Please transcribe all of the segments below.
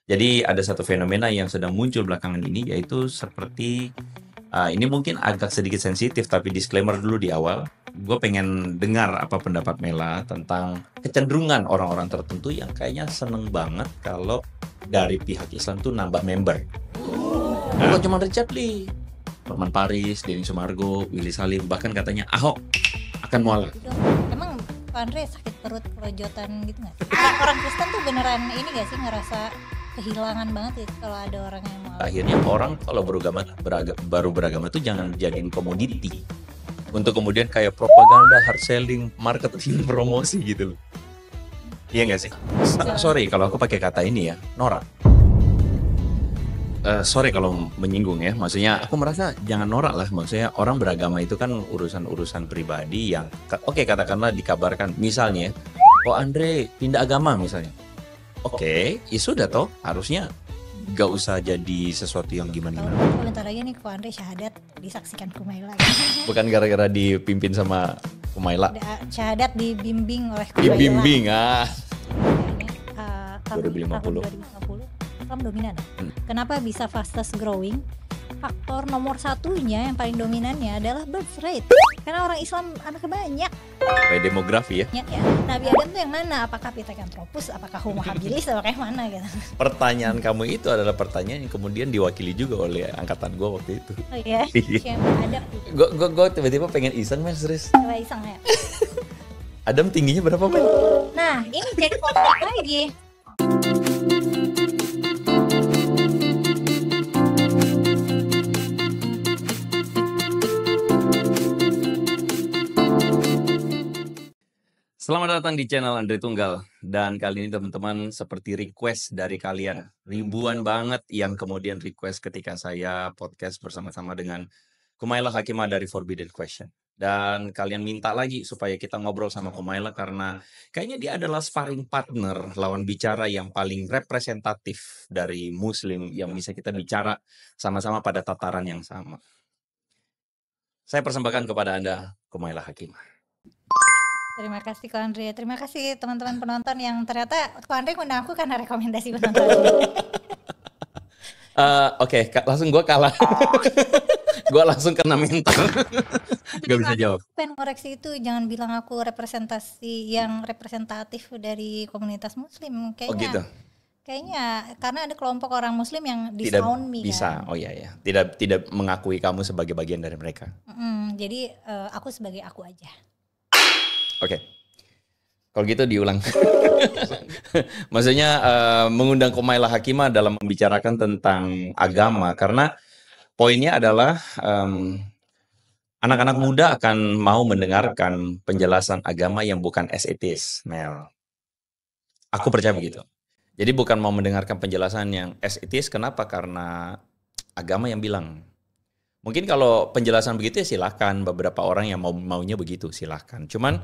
Jadi ada satu fenomena yang sedang muncul belakangan ini, yaitu seperti ini mungkin agak sedikit sensitif, tapi disclaimer dulu di awal. Gue pengen dengar apa pendapat Mela tentang kecenderungan orang-orang tertentu yang kayaknya seneng banget kalau dari pihak Islam tuh nambah member. Bukan cuma Richard Lee, Norman Paris, Denny Sumargo, Willy Salim, bahkan katanya Ahok akan mualaf. Emang Pak Andre sakit perut kerojotan gitu nggak? Orang Kristen tuh beneran ini nggak sih ngerasa kehilangan banget ya kalau ada orang yang mualaf? Akhirnya orang kalau baru beragama tuh jangan jadiin komoditi untuk kemudian kayak propaganda, hard selling, marketing, promosi gitu loh. Iya nggak sih? Sorry kalau aku pakai kata ini ya, norak. Sorry kalau menyinggung ya, maksudnya aku merasa jangan norak lah. Maksudnya orang beragama itu kan urusan-urusan pribadi yang oke, katakanlah dikabarkan misalnya kok Andre pindah agama misalnya. Oke, ya sudah toh, harusnya gak usah jadi sesuatu yang gimana-gimana. Bentar lagi nih kok Andre syahadat disaksikan Kumaila. Bukan gara-gara dipimpin sama Kumaila. Syahadat dibimbing oleh Kumaila. Dibimbing Tahun 2050. Islam dominan. Kenapa bisa fastest growing? Faktor nomor satunya yang paling dominannya adalah birth rate. Karena orang Islam anaknya banyak. Kayak demografi ya. Ya. Nabi Adam tuh yang mana? Apakah Pithecanthropus? Apakah Homo habilis? Apakah yang mana gitu? Pertanyaan kamu itu adalah pertanyaan yang kemudian diwakili juga oleh angkatan gue waktu itu. Oh iya? Yang Adam gitu. Gue tiba-tiba pengen iseng men, serius. Coba iseng ya. Adam tingginya berapa men? Nah ini jadi konflik lagi. Selamat datang di channel Andre Tunggal. Dan kali ini teman-teman, seperti request dari kalian, ribuan banget yang kemudian request ketika saya podcast bersama-sama dengan Kumaila Hakimah dari Forbidden Question. Dan kalian minta lagi supaya kita ngobrol sama Kumaila karena kayaknya dia adalah sparring partner, lawan bicara yang paling representatif dari Muslim yang bisa kita bicara sama-sama pada tataran yang sama. Saya persembahkan kepada Anda Kumaila Hakimah. Terima kasih Ko Andre. Terima kasih teman-teman penonton yang ternyata Ko Andre ngundang aku karena rekomendasi penonton. Oke, langsung gue kalah. Gue langsung kena mental. Gak bisa jawab. Pengen koreksi itu, jangan bilang aku representatif dari komunitas Muslim. Kayaknya, Oh gitu. Kayaknya karena ada kelompok orang Muslim yang disound me. Bisa, kan? oh iya. Tidak mengakui kamu sebagai bagian dari mereka. Jadi aku sebagai aku aja. Oke. Kalau gitu diulang. Maksudnya mengundang Kumaila Hakimah dalam membicarakan tentang agama karena poinnya adalah anak-anak muda akan mau mendengarkan penjelasan agama yang bukan as it is, Mel. Aku percaya begitu. Jadi bukan mau mendengarkan penjelasan yang as it is, kenapa? Karena agama yang bilang. Mungkin kalau penjelasan begitu ya silahkan, beberapa orang yang maunya begitu silahkan. Cuman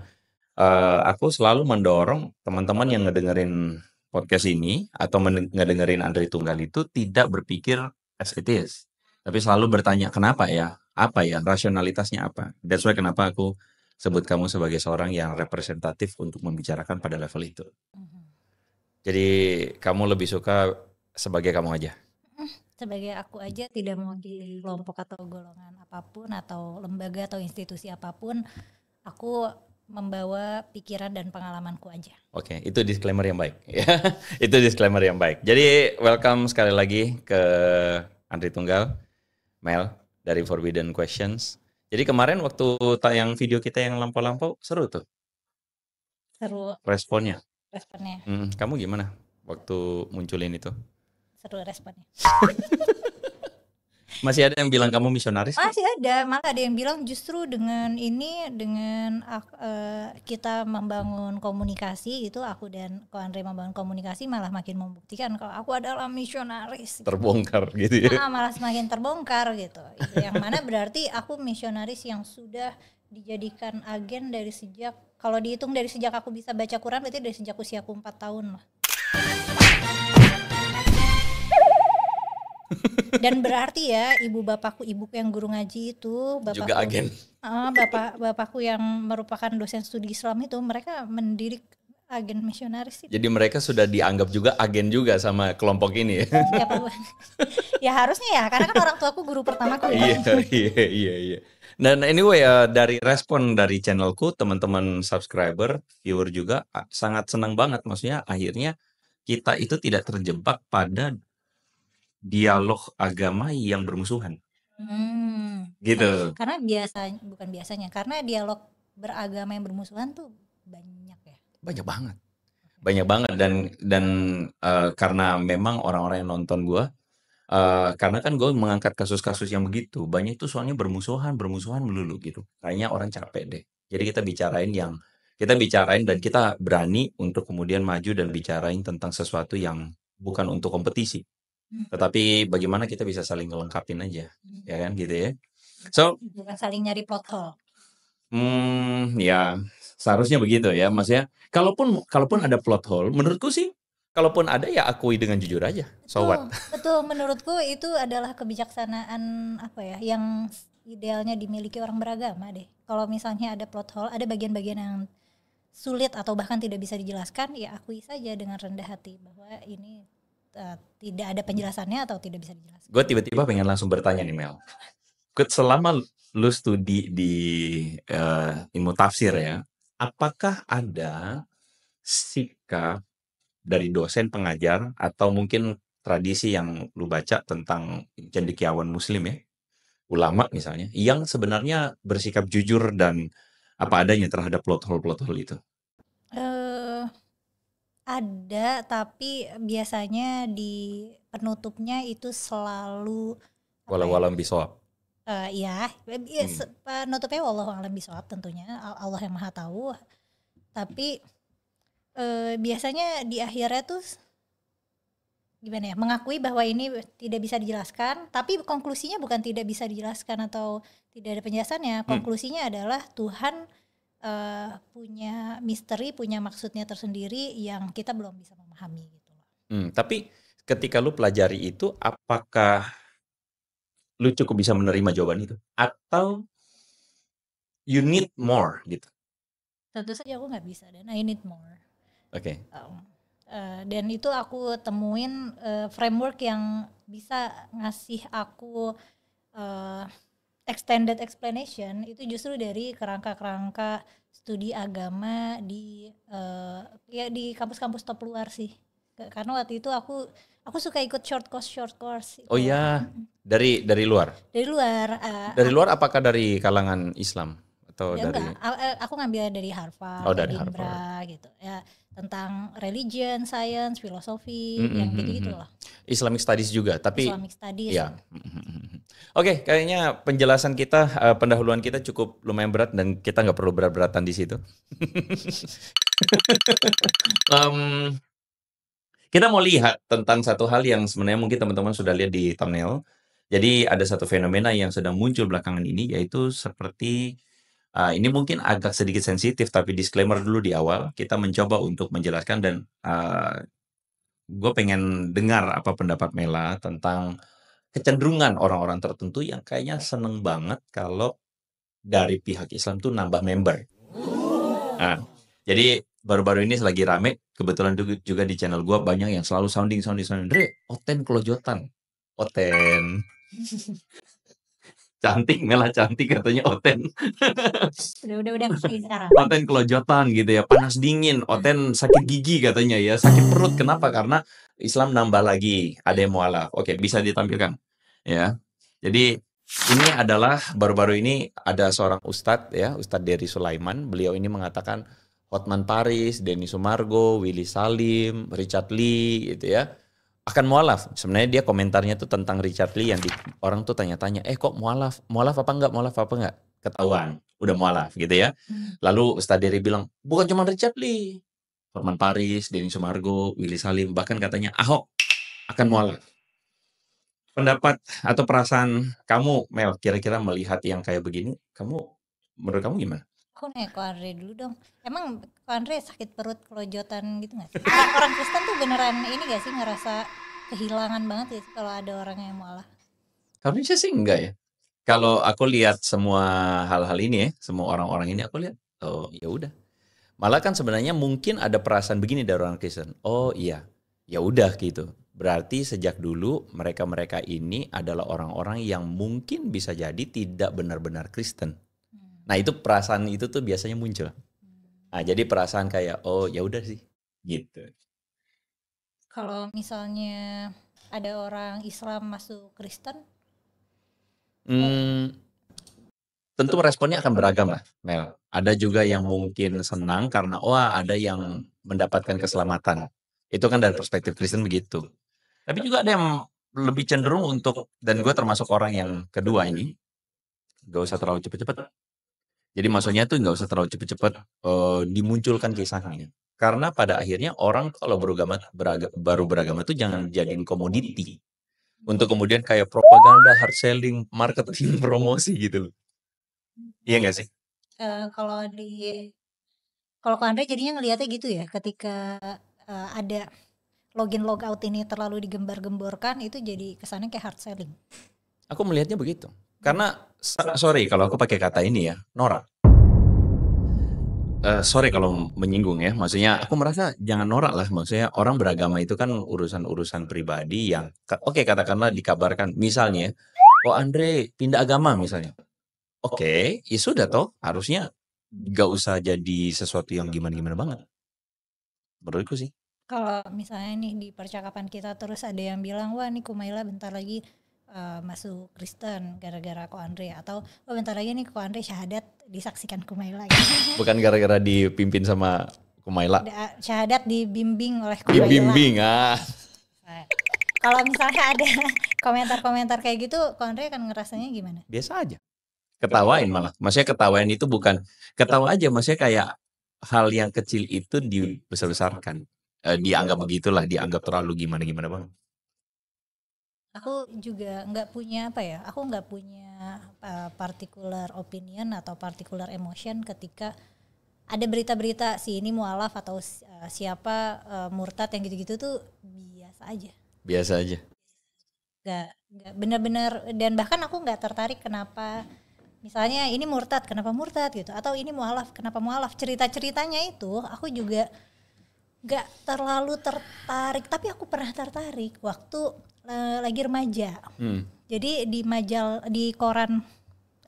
aku selalu mendorong teman-teman yang ngedengerin podcast ini atau ngedengerin Andre Tunggal itu tidak berpikir as it is, tapi selalu bertanya kenapa ya, apa ya, rasionalitasnya apa. That's why kenapa aku sebut kamu sebagai seorang yang representatif untuk membicarakan pada level itu. Jadi kamu lebih suka sebagai kamu aja? Sebagai aku aja, tidak mau di kelompok atau golongan apapun atau lembaga atau institusi apapun. Aku membawa pikiran dan pengalamanku aja. Oke, itu disclaimer yang baik. Itu disclaimer yang baik. Jadi welcome sekali lagi ke Andre Tunggal, Mel dari Forbidden Questions. Jadi kemarin waktu tayang video kita yang lampau-lampau seru tuh. Seru Responnya. Kamu gimana waktu munculin itu? Seru responnya. Masih ada yang bilang kamu misionaris? Masih ada, malah ada yang bilang justru dengan kita membangun komunikasi gitu, aku dan Ko Andre membangun komunikasi malah makin membuktikan kalau aku adalah misionaris. Terbongkar gitu ya? Malah semakin terbongkar gitu. Itu yang mana berarti aku misionaris yang sudah dijadikan agen dari sejak, kalau dihitung dari sejak aku bisa baca Quran berarti dari sejak usiaku 4 tahun lah. Dan berarti ya bapakku yang guru ngaji itu, juga agen. Bapakku yang merupakan dosen studi Islam itu, mereka mendidik agen misionaris itu. Jadi mereka sudah dianggap juga agen juga sama kelompok ini ya. Ya, ya harusnya ya, karena kan orang tuaku guru pertamaku ya. Iya. Dan anyway, dari respon dari channelku, teman-teman subscriber, viewer juga sangat senang banget. Maksudnya akhirnya kita itu tidak terjebak pada dialog agama yang bermusuhan. Gitu. Karena bukan biasanya, karena dialog beragama yang bermusuhan tuh banyak ya. Banyak banget dan karena memang orang-orang yang nonton gua, karena kan gue mengangkat kasus-kasus yang begitu, banyak itu soalnya bermusuhan melulu gitu. Kayaknya orang capek deh. Jadi kita bicarain dan kita berani untuk kemudian maju dan bicarain tentang sesuatu yang bukan untuk kompetisi. Tetapi bagaimana kita bisa saling ngelengkapin aja, ya kan gitu ya. So, Bukan saling nyari plot hole. ya seharusnya begitu ya, Maksudnya kalaupun ada plot hole, menurutku sih kalaupun ada ya akui dengan jujur aja. So what? Betul, menurutku itu adalah kebijaksanaan apa ya, yang idealnya dimiliki orang beragama deh. Kalau misalnya ada plot hole, ada bagian-bagian yang sulit atau bahkan tidak bisa dijelaskan, ya akui saja dengan rendah hati bahwa ini tidak ada penjelasannya atau tidak bisa dijelaskan. Gue tiba-tiba pengen langsung bertanya nih Mel. Selama lu studi di ilmu tafsir ya, apakah ada sikap dari dosen pengajar atau mungkin tradisi yang lu baca tentang cendekiawan muslim ya, ulama misalnya, yang sebenarnya bersikap jujur dan apa adanya terhadap plot hole itu? Ada, tapi biasanya di penutupnya itu selalu Walau-walam bisawab. ya penutupnya wallahu a'lam bishawab, tentunya Allah yang maha tahu. Tapi biasanya di akhirnya tuh gimana ya, mengakui bahwa ini tidak bisa dijelaskan, tapi konklusinya bukan tidak bisa dijelaskan atau tidak ada penjelasannya. Konklusinya adalah Tuhan punya misteri, punya maksudnya tersendiri yang kita belum bisa memahami gitu loh. Tapi ketika lu pelajari itu, apakah lu cukup bisa menerima jawaban itu? Atau you need more gitu? Tentu saja aku nggak bisa dan I need more. Oke. Dan itu aku temuin framework yang bisa ngasih aku extended explanation itu justru dari kerangka-kerangka studi agama di di kampus-kampus top luar sih. Karena waktu itu aku suka ikut short course. Oh ya, dari luar. Dari luar. Dari luar apakah dari kalangan Islam atau Ya dari? enggak, aku ngambil dari Harvard, dari Edinburgh gitu ya, tentang religion, science, filosofi, yang gitu-gitu loh. Islamic Studies juga, tapi Islamic Studies. ya. Oke, kayaknya penjelasan kita, pendahuluan kita cukup lumayan berat dan kita nggak perlu berat-beratan di situ. Kita mau lihat tentang satu hal yang sebenarnya mungkin teman-teman sudah lihat di thumbnail. Jadi ada satu fenomena yang sedang muncul belakangan ini, yaitu seperti ini mungkin agak sedikit sensitif, tapi disclaimer dulu di awal. Kita mencoba untuk menjelaskan dan gue pengen dengar apa pendapat Mela tentang kecenderungan orang-orang tertentu yang kayaknya seneng banget kalau dari pihak Islam tuh nambah member. Nah, jadi baru-baru ini lagi rame, kebetulan juga di channel gue banyak yang selalu sounding. Dre, Oten kelojotan. Oten. Cantik, Mela cantik katanya Oten. Udah sekarang. Oten kelojotan gitu ya, panas dingin. Oten sakit gigi katanya ya, sakit perut. Kenapa? Karena Islam nambah lagi, ada yang mualaf. Oke, bisa ditampilkan ya. Jadi ini adalah baru-baru ini ada seorang ustadz ya, Ustadz Dery Sulaiman. Beliau ini mengatakan Hotman Paris, Denny Sumargo, Willy Salim, Richard Lee gitu ya akan mualaf. Sebenarnya dia komentarnya tuh tentang Richard Lee yang orang tuh tanya-tanya, kok mualaf apa enggak? Ketahuan, udah mualaf gitu ya. Lalu Ustadz Dery bilang, bukan cuma Richard Lee, Hotman Paris, Denny Sumargo, Willy Salim, bahkan katanya Ahok akan mualaf. Pendapat atau perasaan kamu, Mel, kira-kira melihat yang kayak begini, menurut kamu gimana? Aku nanya Ko Andre dulu dong. Emang Ko Andre sakit perut kelojotan gitu gak sih? Orang Kristen tuh beneran ini gak sih ngerasa kehilangan banget ya kalau ada orang yang mualaf? Harusnya sih enggak ya. Kalau aku lihat semua hal-hal ini ya, semua orang-orang ini aku lihat, oh ya udah. Malah kan sebenarnya mungkin ada perasaan begini dari orang Kristen. Oh iya, ya udah gitu. Berarti sejak dulu mereka-mereka ini adalah orang-orang yang mungkin bisa jadi tidak benar-benar Kristen. Nah itu perasaan itu tuh biasanya muncul. Nah jadi perasaan kayak oh ya udah sih gitu. Kalau misalnya ada orang Islam masuk Kristen, Hmm, tentu responnya akan beragam lah, Mel. Ada juga yang mungkin senang karena wah ada yang mendapatkan keselamatan. Itu kan dari perspektif Kristen begitu. Tapi juga ada yang lebih cenderung untuk, dan gue termasuk orang yang kedua ini, gak usah terlalu cepet-cepet. Jadi maksudnya tuh gak usah terlalu cepet-cepet dimunculkan kisahnya. Karena pada akhirnya orang kalau baru beragama tuh jangan jadiin komoditi. Untuk kemudian kayak propaganda, hard selling, marketing, promosi gitu loh. Iya gak sih? kalau kalau Ko Andre jadinya ngelihatnya gitu ya, ketika ada login logout ini terlalu digembar-gemborkan, itu jadi kesannya kayak hard selling. Aku melihatnya begitu. Karena sorry kalau aku pakai kata ini ya, norak. Sorry kalau menyinggung ya, maksudnya aku merasa jangan norak lah, maksudnya orang beragama itu kan urusan-urusan pribadi yang, oke katakanlah dikabarkan, misalnya, oh Andre pindah agama misalnya, oke, ya sudah toh, harusnya gak usah jadi sesuatu yang gimana-gimana banget, menurutku sih. Kalau misalnya nih di percakapan kita terus ada yang bilang, wah nih Kumaila bentar lagi masuk Kristen gara-gara Ko Andre, atau oh bentar lagi nih Ko Andre syahadat disaksikan Kumaila gitu. Bukan gara-gara dipimpin sama Kumaila. Syahadat dibimbing oleh Kumaila. Dibimbing ah. Nah, kalau misalnya ada komentar-komentar kayak gitu, Ko Andre kan ngerasanya gimana? Biasa aja. Ketawain malah. Maksudnya ketawain itu bukan ketawa aja, maksudnya kayak hal yang kecil itu dibesar-besarkan. Dianggap begitulah, dianggap terlalu gimana-gimana banget. Aku juga nggak punya apa ya, aku nggak punya particular opinion atau particular emotion ketika ada berita-berita si ini mualaf atau siapa murtad yang gitu-gitu tuh biasa aja. Biasa aja. Nggak benar-benar, dan bahkan aku nggak tertarik kenapa misalnya ini murtad, kenapa murtad gitu, atau ini mualaf, kenapa mualaf. Cerita-ceritanya itu aku juga nggak terlalu tertarik, tapi aku pernah tertarik waktu lagi remaja. Jadi di koran,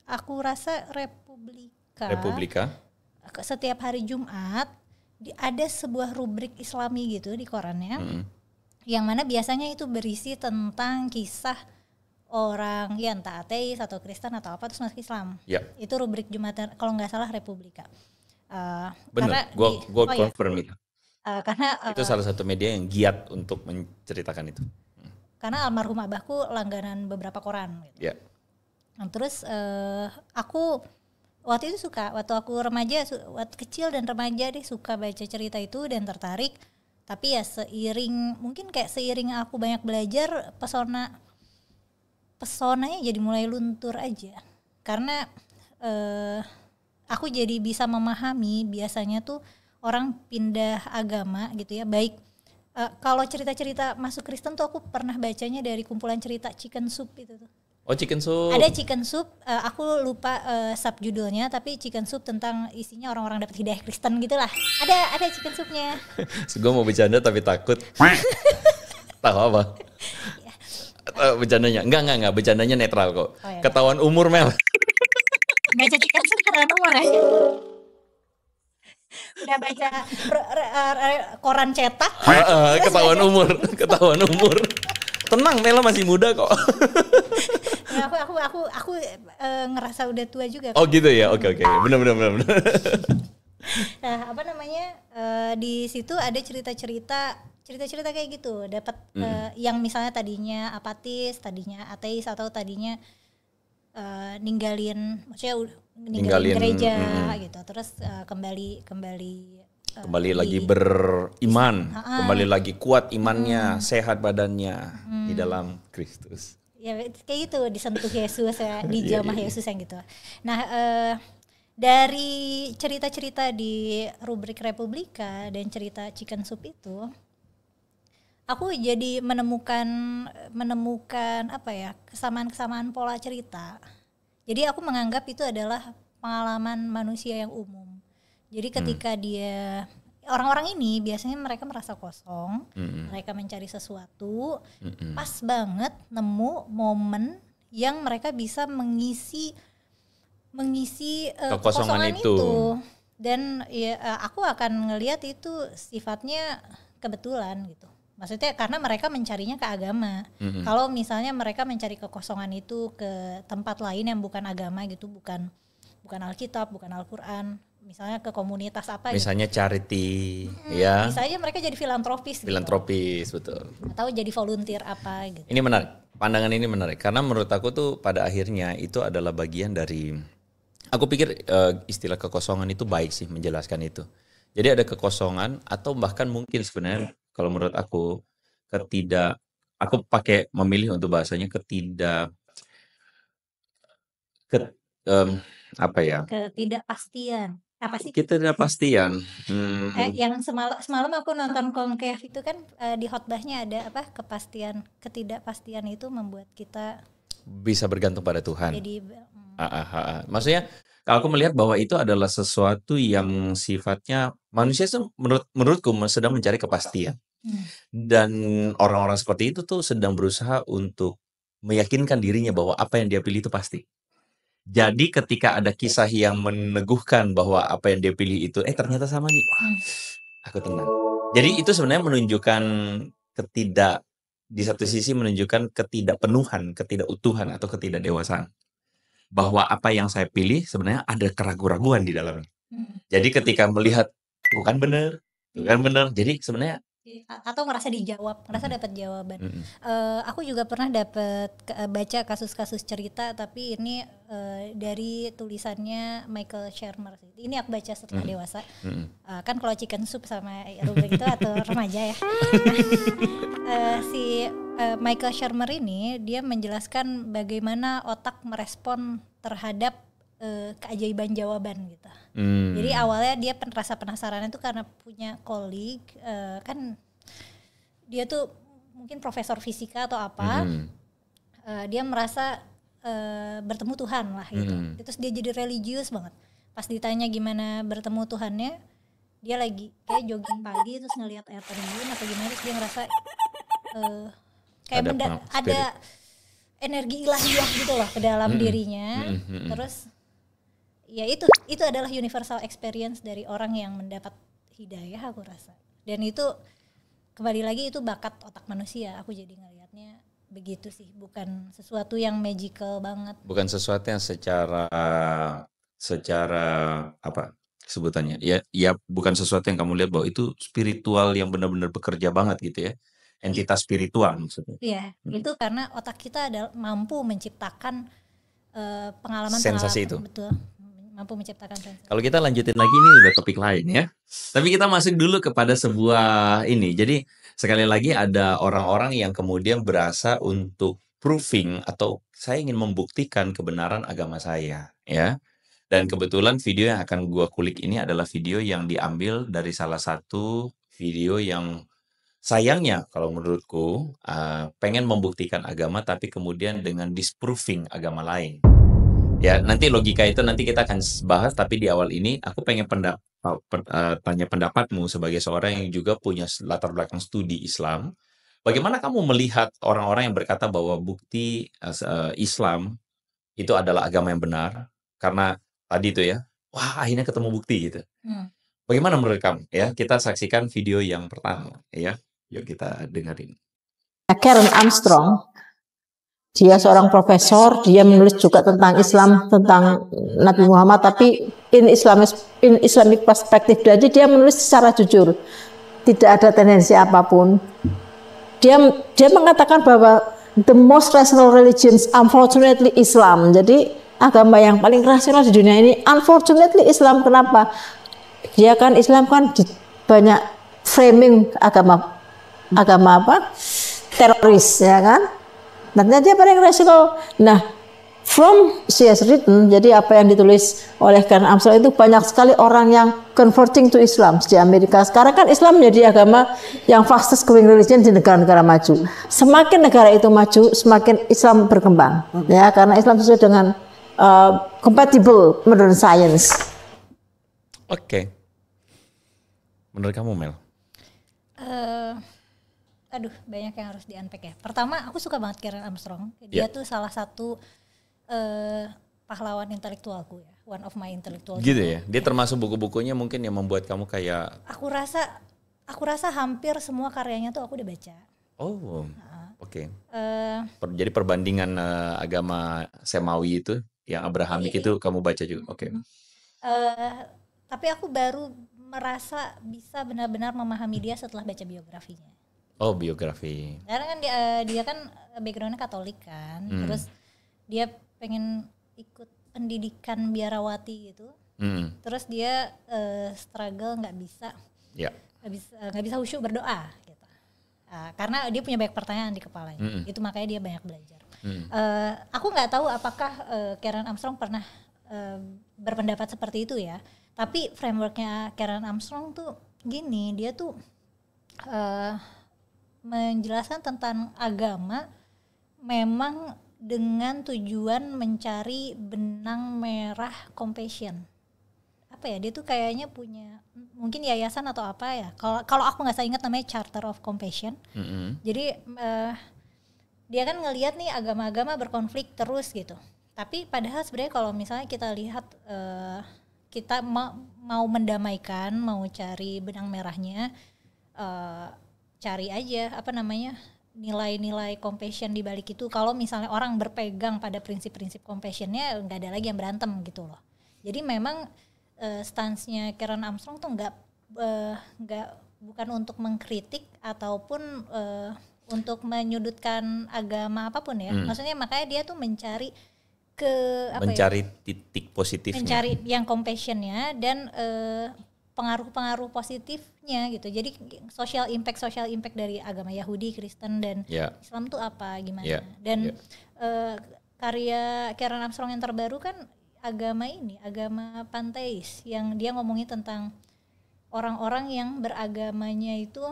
aku rasa Republika. Setiap hari Jumat ada sebuah rubrik Islami gitu di korannya, yang mana biasanya itu berisi tentang kisah orang ya entah ateis atau Kristen atau apa terus masuk Islam. Itu rubrik Jumat kalau nggak salah Republika. Benar, gue confirm itu. Karena itu salah satu media yang giat untuk menceritakan itu. Karena almarhum abahku langganan beberapa koran. Gitu. Nah, terus aku waktu itu suka, waktu aku remaja, waktu kecil dan remaja deh suka baca cerita itu dan tertarik. Tapi ya mungkin seiring aku banyak belajar, pesonanya jadi mulai luntur aja. Karena aku jadi bisa memahami biasanya tuh orang pindah agama gitu ya, baik kalau cerita-cerita masuk Kristen tuh aku pernah bacanya dari kumpulan cerita Chicken Soup itu tuh. Oh Chicken Soup. Ada Chicken Soup, aku lupa subjudulnya, tapi Chicken Soup tentang isinya orang-orang dapat hidayah Kristen gitulah. Ada Chicken Soupnya. Gue mau bercanda tapi takut. Tahu apa? Bercandanya? Enggak, bercandanya netral kok. Oh, ya. Ketahuan umur Mel. Baca Chicken Soup ketahuan umur ya. Udah baca koran cetak. Ketahuan umur. Tenang, Mela masih muda kok. Ya, aku ngerasa udah tua juga. Oh gitu ya, oke. Benar. Nah, apa namanya, di situ ada cerita-cerita kayak gitu. Dapat yang misalnya tadinya apatis, tadinya ateis, atau tadinya ninggalin gereja gitu, terus kembali lagi beriman, kembali lagi kuat imannya, sehat badannya di dalam Kristus. Ya kayak gitu, disentuh Yesus ya, dijamah Yesus yang gitu. Nah, dari cerita-cerita di rubrik Republika dan cerita Chicken Soup itu, aku jadi menemukan apa ya, kesamaan pola cerita. Jadi aku menganggap itu adalah pengalaman manusia yang umum. Jadi ketika dia orang-orang ini biasanya mereka merasa kosong, mereka mencari sesuatu, pas banget nemu momen yang mereka bisa mengisi kekosongan itu. Dan ya aku akan ngelihat itu sifatnya kebetulan gitu. Maksudnya karena mereka mencarinya ke agama. Kalau misalnya mereka mencari kekosongan itu ke tempat lain yang bukan agama gitu, bukan Alkitab, bukan Al-Qur'an, misalnya ke komunitas apa misalnya gitu. Charity ya. Bisa aja mereka jadi filantropis Betul. Atau jadi volunteer apa gitu. Ini menarik. Pandangan ini menarik karena menurut aku tuh pada akhirnya itu adalah bagian dari, aku pikir istilah kekosongan itu baik sih menjelaskan itu. Jadi ada kekosongan atau bahkan mungkin sebenarnya kalau menurut aku aku pakai memilih untuk bahasanya apa ya? Ketidakpastian. Apa sih? Ketidakpastian. Yang semalam aku nonton Conclave itu kan di khotbahnya ada apa? Ketidakpastian itu membuat kita bisa bergantung pada Tuhan. Jadi maksudnya kalau aku melihat bahwa itu adalah sesuatu yang sifatnya manusia menurutku sedang mencari kepastian. Dan orang-orang seperti itu tuh sedang berusaha untuk meyakinkan dirinya bahwa apa yang dia pilih itu pasti. Jadi ketika ada kisah yang meneguhkan bahwa apa yang dia pilih itu ternyata sama nih, wah, aku tenang. Jadi itu sebenarnya menunjukkan di satu sisi menunjukkan ketidakpenuhan, ketidakutuhan atau ketidakdewasaan. Bahwa apa yang saya pilih sebenarnya ada keraguan-raguan di dalamnya. Jadi ketika melihat bukan benar, jadi sebenarnya atau ngerasa dapat jawaban. Aku juga pernah baca kasus-kasus cerita, tapi ini dari tulisannya Michael Shermer. Ini aku baca setelah dewasa. Kan kalau Chicken Soup sama rubrik itu atau remaja ya. Si Michael Shermer ini dia menjelaskan bagaimana otak merespon terhadap keajaiban jawaban gitu. Jadi awalnya dia rasa penasaran itu karena punya kolik, kan dia tuh mungkin profesor fisika atau apa, dia merasa bertemu Tuhan lah gitu. Terus dia jadi religius banget. Pas ditanya gimana bertemu Tuhannya, dia lagi kayak jogging pagi terus ngelihat air terjun atau gimana, terus dia ngerasa kayak ada energi ilahiyah gitu loh ke dalam dirinya. Terus ya itu adalah universal experience dari orang yang mendapat hidayah, aku rasa. Dan itu kembali lagi itu bakat otak manusia. Aku jadi ngelihatnya begitu sih, bukan sesuatu yang magical banget. Bukan sesuatu yang secara apa sebutannya? Ya bukan sesuatu yang kamu lihat bahwa itu spiritual yang benar-benar bekerja banget gitu ya. Entitas spiritual maksudnya. Iya, itu karena otak kita mampu menciptakan pengalaman sensasi itu. Betul. Mampu menciptakan sensasi. Kalau kita lanjutin lagi ini udah topik lain ya. Tapi kita masuk dulu kepada sebuah ini. Jadi sekali lagi ada orang-orang yang kemudian berasa untuk proving atau saya ingin membuktikan kebenaran agama saya ya. Dan kebetulan video yang akan gua kulik ini adalah video yang diambil dari salah satu video yang sayangnya kalau menurutku pengen membuktikan agama tapi kemudian dengan disproving agama lain. Ya, nanti logika itu nanti kita akan bahas, tapi di awal ini aku pengen tanya pendapatmu sebagai seorang yang juga punya latar belakang studi Islam. Bagaimana kamu melihat orang-orang yang berkata bahwa bukti Islam itu adalah agama yang benar karena tadi itu ya, wah akhirnya ketemu bukti gitu. Bagaimana menurut kamu? Ya, kita saksikan video yang pertama ya. Yuk kita dengerin. Karen Armstrong. Dia seorang profesor, dia menulis juga tentang Islam, tentang Nabi Muhammad, tapi in Islamic perspektif. Jadi dia menulis secara jujur, tidak ada tendensi apapun. Dia mengatakan bahwa the most rational religions, unfortunately Islam. Jadi agama yang paling rasional di dunia ini, unfortunately Islam. Kenapa? Dia kan Islam kan banyak framing agama apa? Teroris, ya kan? Nantinya dia paling rasional. Nah, from she has written, jadi apa yang ditulis oleh Karen Armstrong itu banyak sekali orang yang converting to Islam di Amerika. Sekarang kan Islam menjadi agama yang fastest growing religion di negara-negara maju. Semakin negara itu maju, semakin Islam berkembang. Ya, karena Islam sesuai dengan compatible modern science. Oke. Menurut kamu, Mel? Aduh, banyak yang harus di-unpack ya. Pertama, aku suka banget Karen Armstrong. Dia tuh salah satu pahlawan intelektualku ya. One of my intellectual. Gitu ya. Dia termasuk buku-bukunya mungkin yang membuat kamu kayak. Aku rasa hampir semua karyanya tuh aku udah baca. Oh, oke. Jadi perbandingan agama Semawi itu, yang Abrahamik itu kamu baca juga. Oke. Tapi aku baru merasa bisa benar-benar memahami dia setelah baca biografinya. Oh, biografi. Karena kan dia kan backgroundnya Katolik kan, terus dia pengen ikut pendidikan biarawati gitu, terus dia struggle nggak bisa khusyuk berdoa gitu, karena dia punya banyak pertanyaan di kepalanya, itu makanya dia banyak belajar. Aku nggak tahu apakah Karen Armstrong pernah berpendapat seperti itu ya, tapi frameworknya Karen Armstrong tuh gini, dia tuh menjelaskan tentang agama memang dengan tujuan mencari benang merah compassion. Apa ya, dia tuh kayaknya punya mungkin yayasan atau apa ya, kalau aku nggak salah ingat namanya Charter of Compassion. Jadi dia kan ngelihat nih agama-agama berkonflik terus gitu, tapi padahal sebenarnya kalau misalnya kita lihat kita mau mendamaikan, mau cari benang merahnya, cari aja nilai-nilai compassion di balik itu. Kalau misalnya orang berpegang pada prinsip-prinsip compassionnya, nggak ada lagi yang berantem gitu loh. Jadi memang stansnya Karen Armstrong tuh bukan untuk mengkritik ataupun untuk menyudutkan agama apapun ya. Maksudnya makanya dia tuh mencari titik positifnya, mencari yang compassionnya dan pengaruh-pengaruh positifnya gitu. Jadi social impact dari agama Yahudi, Kristen dan Islam tuh apa, gimana. Dan karya Karen Armstrong yang terbaru kan agama panteis, yang dia ngomongin tentang orang-orang yang beragamanya itu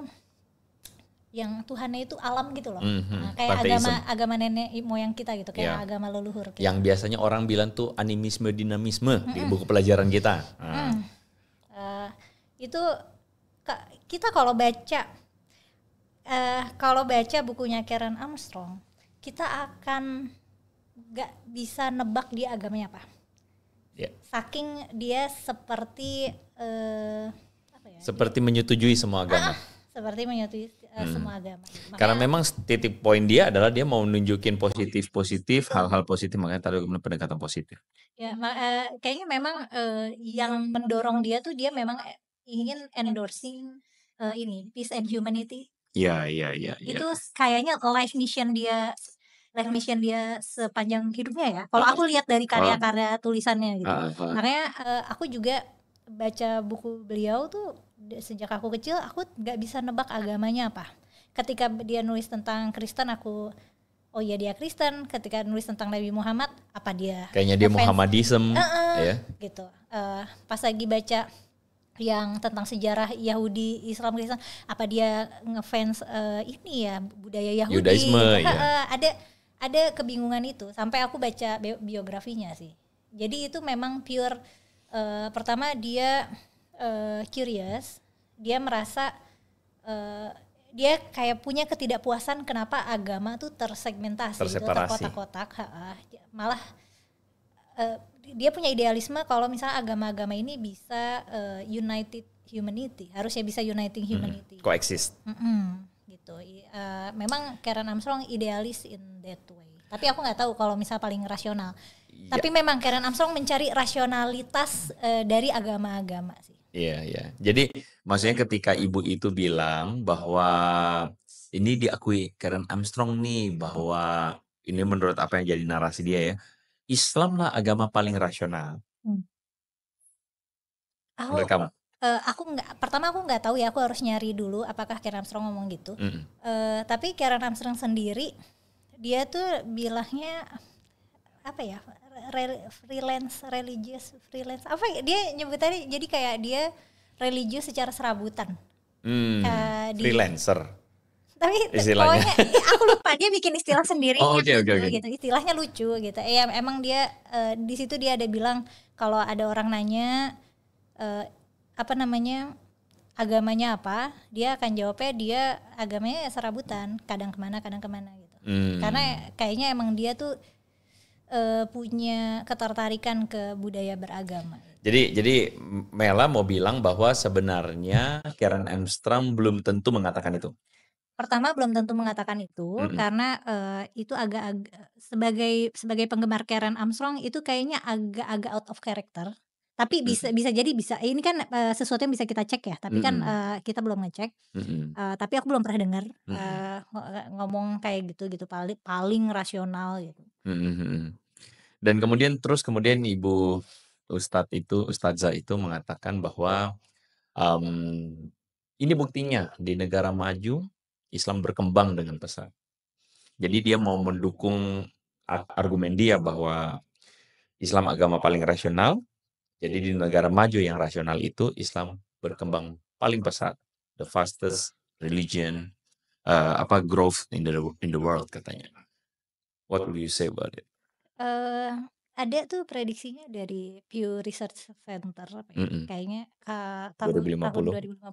yang Tuhannya itu alam gitu loh. Kayak agama nenek moyang kita gitu, kayak agama leluhur gitu. Yang biasanya orang bilang tuh animisme dinamisme di buku pelajaran kita. Itu kita kalau baca bukunya Karen Armstrong, kita akan nggak bisa nebak dia agamanya apa. Saking dia seperti seperti menyetujui semua agama. Seperti menyetujui semua agama. Karena memang titik poin dia adalah dia mau nunjukin positif, hal-hal positif, makanya tadi pendekatan positif. Ya, kayaknya memang yang mendorong dia tuh dia memang ingin endorsing peace and humanity. Iya. Itu kayaknya life mission dia sepanjang hidupnya ya. Kalau aku lihat dari karya-karya tulisannya gitu. Makanya aku juga baca buku beliau tuh sejak aku kecil, aku nggak bisa nebak agamanya apa. Ketika dia nulis tentang Kristen, oh iya dia Kristen. Ketika nulis tentang Nabi Muhammad, apa dia? Kayaknya dia Muhammadism, ya. Gitu. Pas lagi baca yang tentang sejarah Yahudi, Islam, Kristen, apa dia ngefans budaya Yahudi? Yudaisme, ada kebingungan itu. Sampai aku baca biografinya sih. Jadi itu memang pure. Pertama dia curious, dia merasa dia kayak punya ketidakpuasan kenapa agama tuh terseparasi, terkotak-kotak. Malah dia punya idealisme kalau misalnya agama-agama ini bisa united humanity, harusnya bisa uniting humanity. Coexist. Gitu. Memang Karen Armstrong idealis in that way. Tapi aku nggak tahu kalau misalnya paling rasional. Tapi memang Karen Armstrong mencari rasionalitas dari agama-agama sih. Iya. Jadi maksudnya ketika ibu itu bilang bahwa ini diakui Karen Armstrong nih, bahwa ini menurut apa yang jadi narasi dia ya, Islam lah agama paling rasional. Menurut kamu? Pertama aku nggak tahu ya, aku harus nyari dulu apakah Karen Armstrong ngomong gitu. Tapi Karen Armstrong sendiri dia tuh bilangnya apa ya, religious freelance, apa ya, dia nyebutannya jadi kayak dia religius secara serabutan. Freelancer. Tapi istilahnya. Pokoknya aku lupa, dia bikin istilah sendiri. Okay. Gitu. Istilahnya lucu gitu. Emang dia di situ dia ada bilang kalau ada orang nanya agamanya apa, dia akan jawabnya dia agamanya serabutan, kadang kemana gitu. Karena kayaknya emang dia tuh punya ketertarikan ke budaya beragama. Jadi Mela mau bilang bahwa sebenarnya Karen Armstrong belum tentu mengatakan itu. Pertama belum tentu mengatakan itu karena itu agak-agak sebagai penggemar Karen Armstrong itu kayaknya agak-agak out of character. Tapi bisa jadi ini kan sesuatu yang bisa kita cek ya. Tapi kan kita belum ngecek. Tapi aku belum pernah dengar ngomong kayak gitu paling rasional gitu. Dan kemudian Ibu Ustazah itu mengatakan bahwa ini buktinya di negara maju Islam berkembang dengan pesat. Jadi dia mau mendukung argumen dia bahwa Islam agama paling rasional. Jadi di negara maju yang rasional itu Islam berkembang paling pesat, the fastest religion growth in the world katanya. What will you say about it? Ada tuh prediksinya dari Pew Research Center kayaknya tahun 2050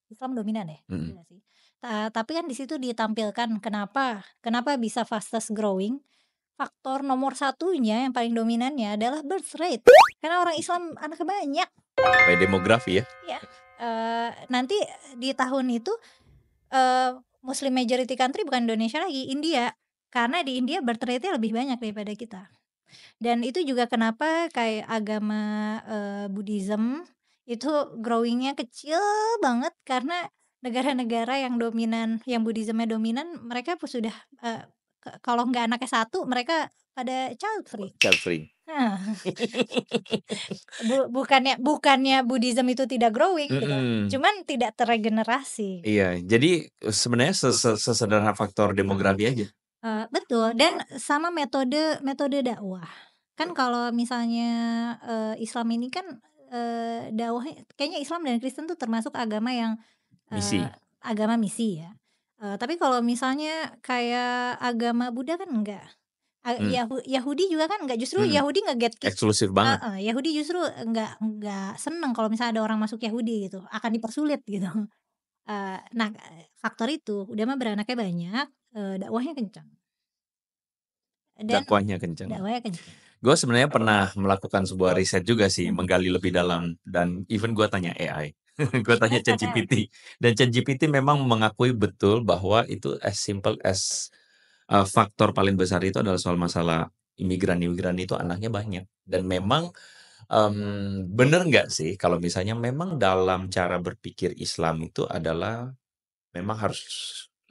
Islam dominan ya. Iya sih. Tapi kan di situ ditampilkan kenapa bisa fastest growing. Faktor nomor satunya yang paling dominannya adalah birth rate. Karena orang Islam anaknya banyak. By demografi ya. Ya. Nanti di tahun itu Muslim majority country bukan Indonesia lagi, India. Karena di India birth rate-nya lebih banyak daripada kita. Dan itu juga kenapa kayak agama Buddhism itu growing-nya kecil banget karena negara-negara yang dominan, yang Buddhism-nya dominan, mereka sudah kalau nggak anaknya satu, mereka pada child free. Nah, bukannya Buddhism itu tidak growing gitu, cuman tidak terregenerasi. Iya, jadi sebenarnya sesederhana faktor demografi aja. Betul, dan sama metode dakwah. Kan kalau misalnya Islam ini kan dakwah, kayaknya Islam dan Kristen tuh termasuk agama yang agama misi ya. Tapi kalau misalnya kayak agama Buddha kan enggak. Yahudi juga kan enggak, justru Yahudi nge-gatekeep. Eksklusif banget. Yahudi justru enggak seneng kalau misalnya ada orang masuk Yahudi gitu, akan dipersulit gitu. Nah, faktor itu udah mah beranaknya banyak, dakwahnya kencang. Dakwahnya kencang. Gue sebenarnya pernah melakukan sebuah riset juga sih, menggali lebih dalam, dan even gue tanya AI. Gue tanya ChatGPT, dan ChatGPT memang mengakui betul bahwa itu as simple as faktor paling besar itu adalah soal masalah imigran itu anaknya banyak. Dan memang bener nggak sih kalau misalnya memang dalam cara berpikir Islam itu adalah memang harus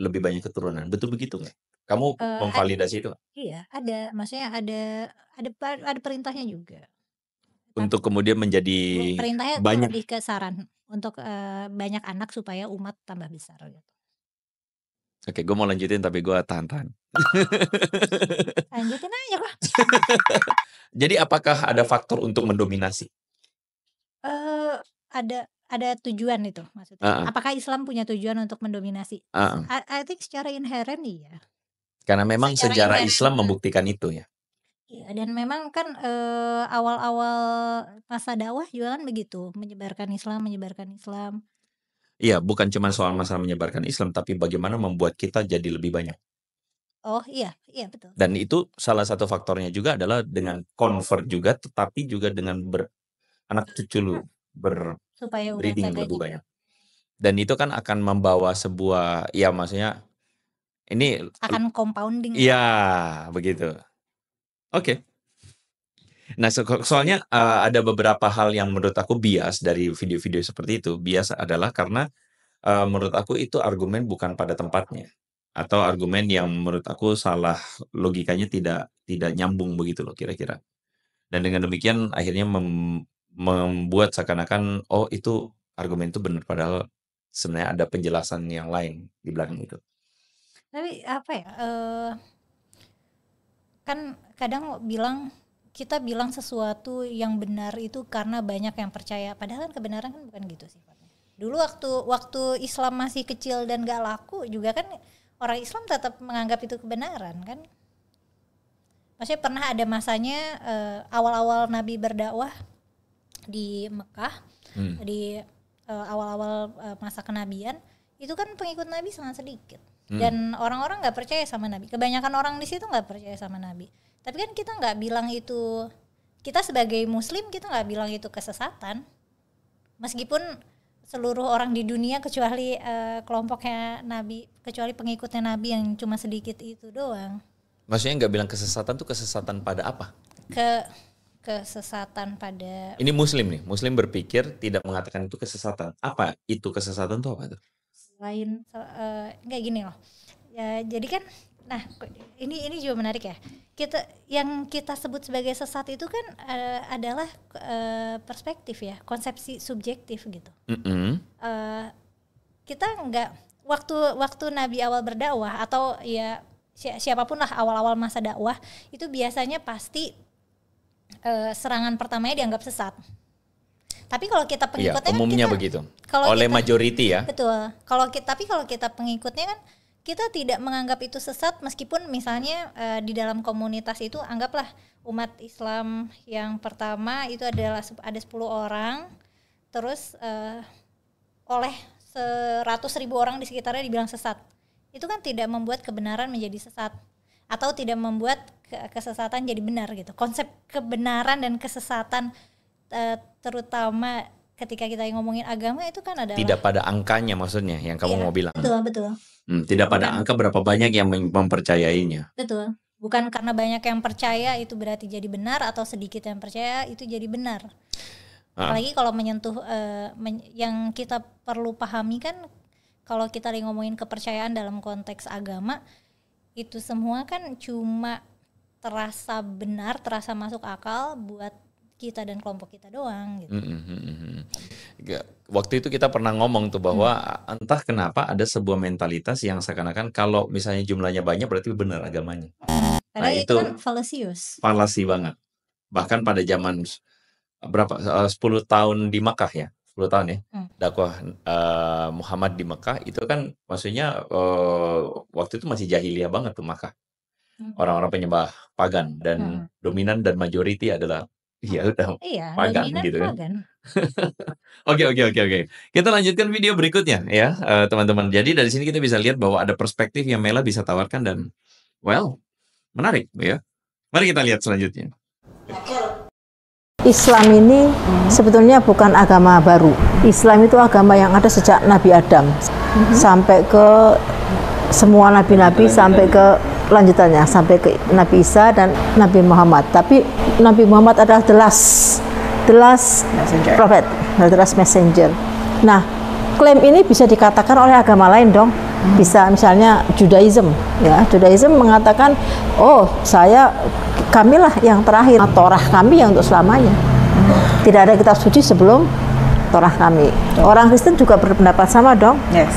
lebih banyak keturunan, betul begitu nggak? Kamu memvalidasi itu? Iya, ada, maksudnya ada perintahnya juga. Untuk kemudian menjadi perintahnya banyak. Lebih ke saran untuk banyak anak supaya umat tambah besar gitu. Oke, gue mau lanjutin tapi gue tahan. Lanjutin aja kok. Jadi apakah ada faktor untuk mendominasi? Ada tujuan itu maksudnya. Apakah Islam punya tujuan untuk mendominasi? I think secara inherent iya. Karena memang sejarah Islam membuktikan itu ya. Iya, dan memang kan awal-awal masa dakwah juga kan begitu, menyebarkan Islam. Iya, bukan cuma soal masalah menyebarkan Islam, tapi bagaimana membuat kita jadi lebih banyak. Oh iya betul. Dan itu salah satu faktornya juga adalah dengan convert juga, tetapi juga dengan anak cucu lu breeding yang lebih banyak. Dan itu kan akan membawa sebuah, ya maksudnya ini akan compounding. Iya, begitu. Oke. Nah, soalnya ada beberapa hal yang menurut aku bias dari video-video seperti itu. Bias adalah karena menurut aku itu argumen bukan pada tempatnya, atau argumen yang menurut aku salah, logikanya tidak nyambung begitu loh kira-kira. Dan dengan demikian akhirnya membuat seakan-akan itu argumen itu benar, padahal sebenarnya ada penjelasan yang lain di belakang itu. Tapi apa ya? Kan kadang kita bilang sesuatu yang benar itu karena banyak yang percaya, padahal kan kebenaran kan bukan gitu sifatnya. Dulu waktu Islam masih kecil dan gak laku juga kan orang Islam tetap menganggap itu kebenaran kan. Maksudnya pernah ada masanya awal-awal Nabi berdakwah di Mekah, di awal-awal masa kenabian itu kan pengikut Nabi sangat sedikit dan orang-orang nggak percaya sama Nabi. Kebanyakan orang di situ nggak percaya sama Nabi. Tapi kan kita nggak bilang itu, kita sebagai Muslim kita nggak bilang itu kesesatan. Meskipun seluruh orang di dunia kecuali kelompoknya Nabi, kecuali pengikutnya Nabi yang cuma sedikit itu doang. Maksudnya nggak bilang kesesatan tuh kesesatan pada apa? Kesesatan pada. Ini Muslim nih, Muslim berpikir tidak mengatakan itu kesesatan. Apa itu kesesatan tuh apa tuh? Selain kayak gini loh. Ya, jadi kan, nah ini juga menarik ya. Yang kita sebut sebagai sesat itu kan adalah perspektif ya, konsepsi subjektif gitu. Kita nggak waktu Nabi awal berdakwah atau ya siapapun lah awal-awal masa dakwah itu biasanya pasti serangan pertamanya dianggap sesat. Tapi kalau kita pengikutnya ya, umumnya kan begitu. Oleh majority ya. Betul. Tapi kalau kita pengikutnya kan kita tidak menganggap itu sesat meskipun misalnya di dalam komunitas itu anggaplah umat Islam yang pertama itu adalah ada 10 orang, terus oleh 100.000 orang di sekitarnya dibilang sesat. Itu kan tidak membuat kebenaran menjadi sesat atau tidak membuat kesesatan jadi benar gitu. Konsep kebenaran dan kesesatan terutama ketika kita ngomongin agama itu kan adalah tidak pada angkanya maksudnya yang kamu mau bilang. Betul. Tidak pada angka berapa banyak yang mempercayainya. Betul. Bukan karena banyak yang percaya itu berarti jadi benar atau sedikit yang percaya itu jadi benar. Apalagi kalau menyentuh yang kita perlu pahami kan kalau kita ngomongin kepercayaan dalam konteks agama itu semua kan cuma terasa benar, terasa masuk akal buat kita dan kelompok kita doang gitu. Waktu itu kita pernah ngomong tuh bahwa entah kenapa ada sebuah mentalitas yang seakan-akan kalau misalnya jumlahnya banyak berarti benar agamanya. Padahal itu kan falasi banget. Bahkan pada zaman berapa 10 tahun di Makkah ya, 10 tahun ya. Dakwah Muhammad di Makkah itu kan maksudnya waktu itu masih jahiliyah banget tuh Makkah. Orang-orang penyembah pagan dan dominan dan majority adalah pagan gitu kan. Oke. Kita lanjutkan video berikutnya ya teman-teman. Jadi dari sini kita bisa lihat bahwa ada perspektif yang Mela bisa tawarkan dan menarik ya. Mari kita lihat selanjutnya. Islam ini sebetulnya bukan agama baru. Islam itu agama yang ada sejak Nabi Adam sampai ke semua nabi-nabi sampai ke lanjutannya sampai ke Nabi Isa dan Nabi Muhammad. Tapi Nabi Muhammad adalah the last prophet, the last messenger. Nah, klaim ini bisa dikatakan oleh agama lain dong. Bisa misalnya Judaism ya. Judaism mengatakan, "Oh, kamilah yang terakhir, Torah kami yang untuk selamanya." Tidak ada kitab suci sebelum Torah kami. Orang Kristen juga berpendapat sama dong. Yes.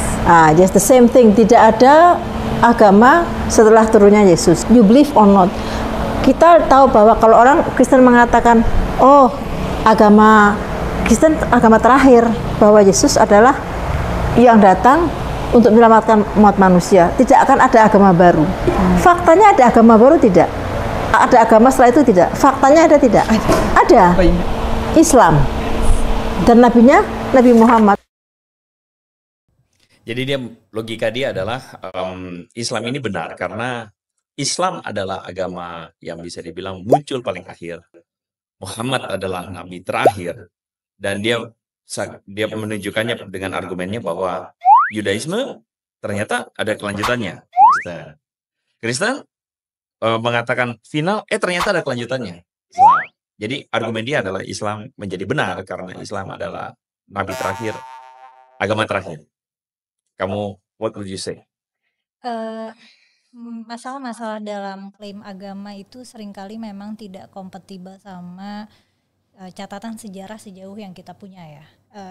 Just the same thing. Tidak ada agama setelah turunnya Yesus. You believe or not. Kita tahu bahwa kalau orang Kristen mengatakan, oh agama Kristen agama terakhir, bahwa Yesus adalah yang datang untuk menyelamatkan umat manusia, tidak akan ada agama baru. Faktanya ada agama baru tidak? Ada agama setelah itu tidak? Faktanya ada tidak? Ada. Islam. Dan nabinya Nabi Muhammad. Jadi logika dia adalah Islam ini benar karena Islam adalah agama yang bisa dibilang muncul paling akhir. Muhammad adalah nabi terakhir dan dia menunjukkannya dengan argumennya bahwa Yudaisme ternyata ada kelanjutannya. Kristen mengatakan final, ternyata ada kelanjutannya. Jadi argumen dia adalah Islam menjadi benar karena Islam adalah nabi terakhir, agama terakhir. Kamu, what would you say? Masalah-masalah dalam klaim agama itu seringkali memang tidak kompatibel sama catatan sejarah sejauh yang kita punya ya.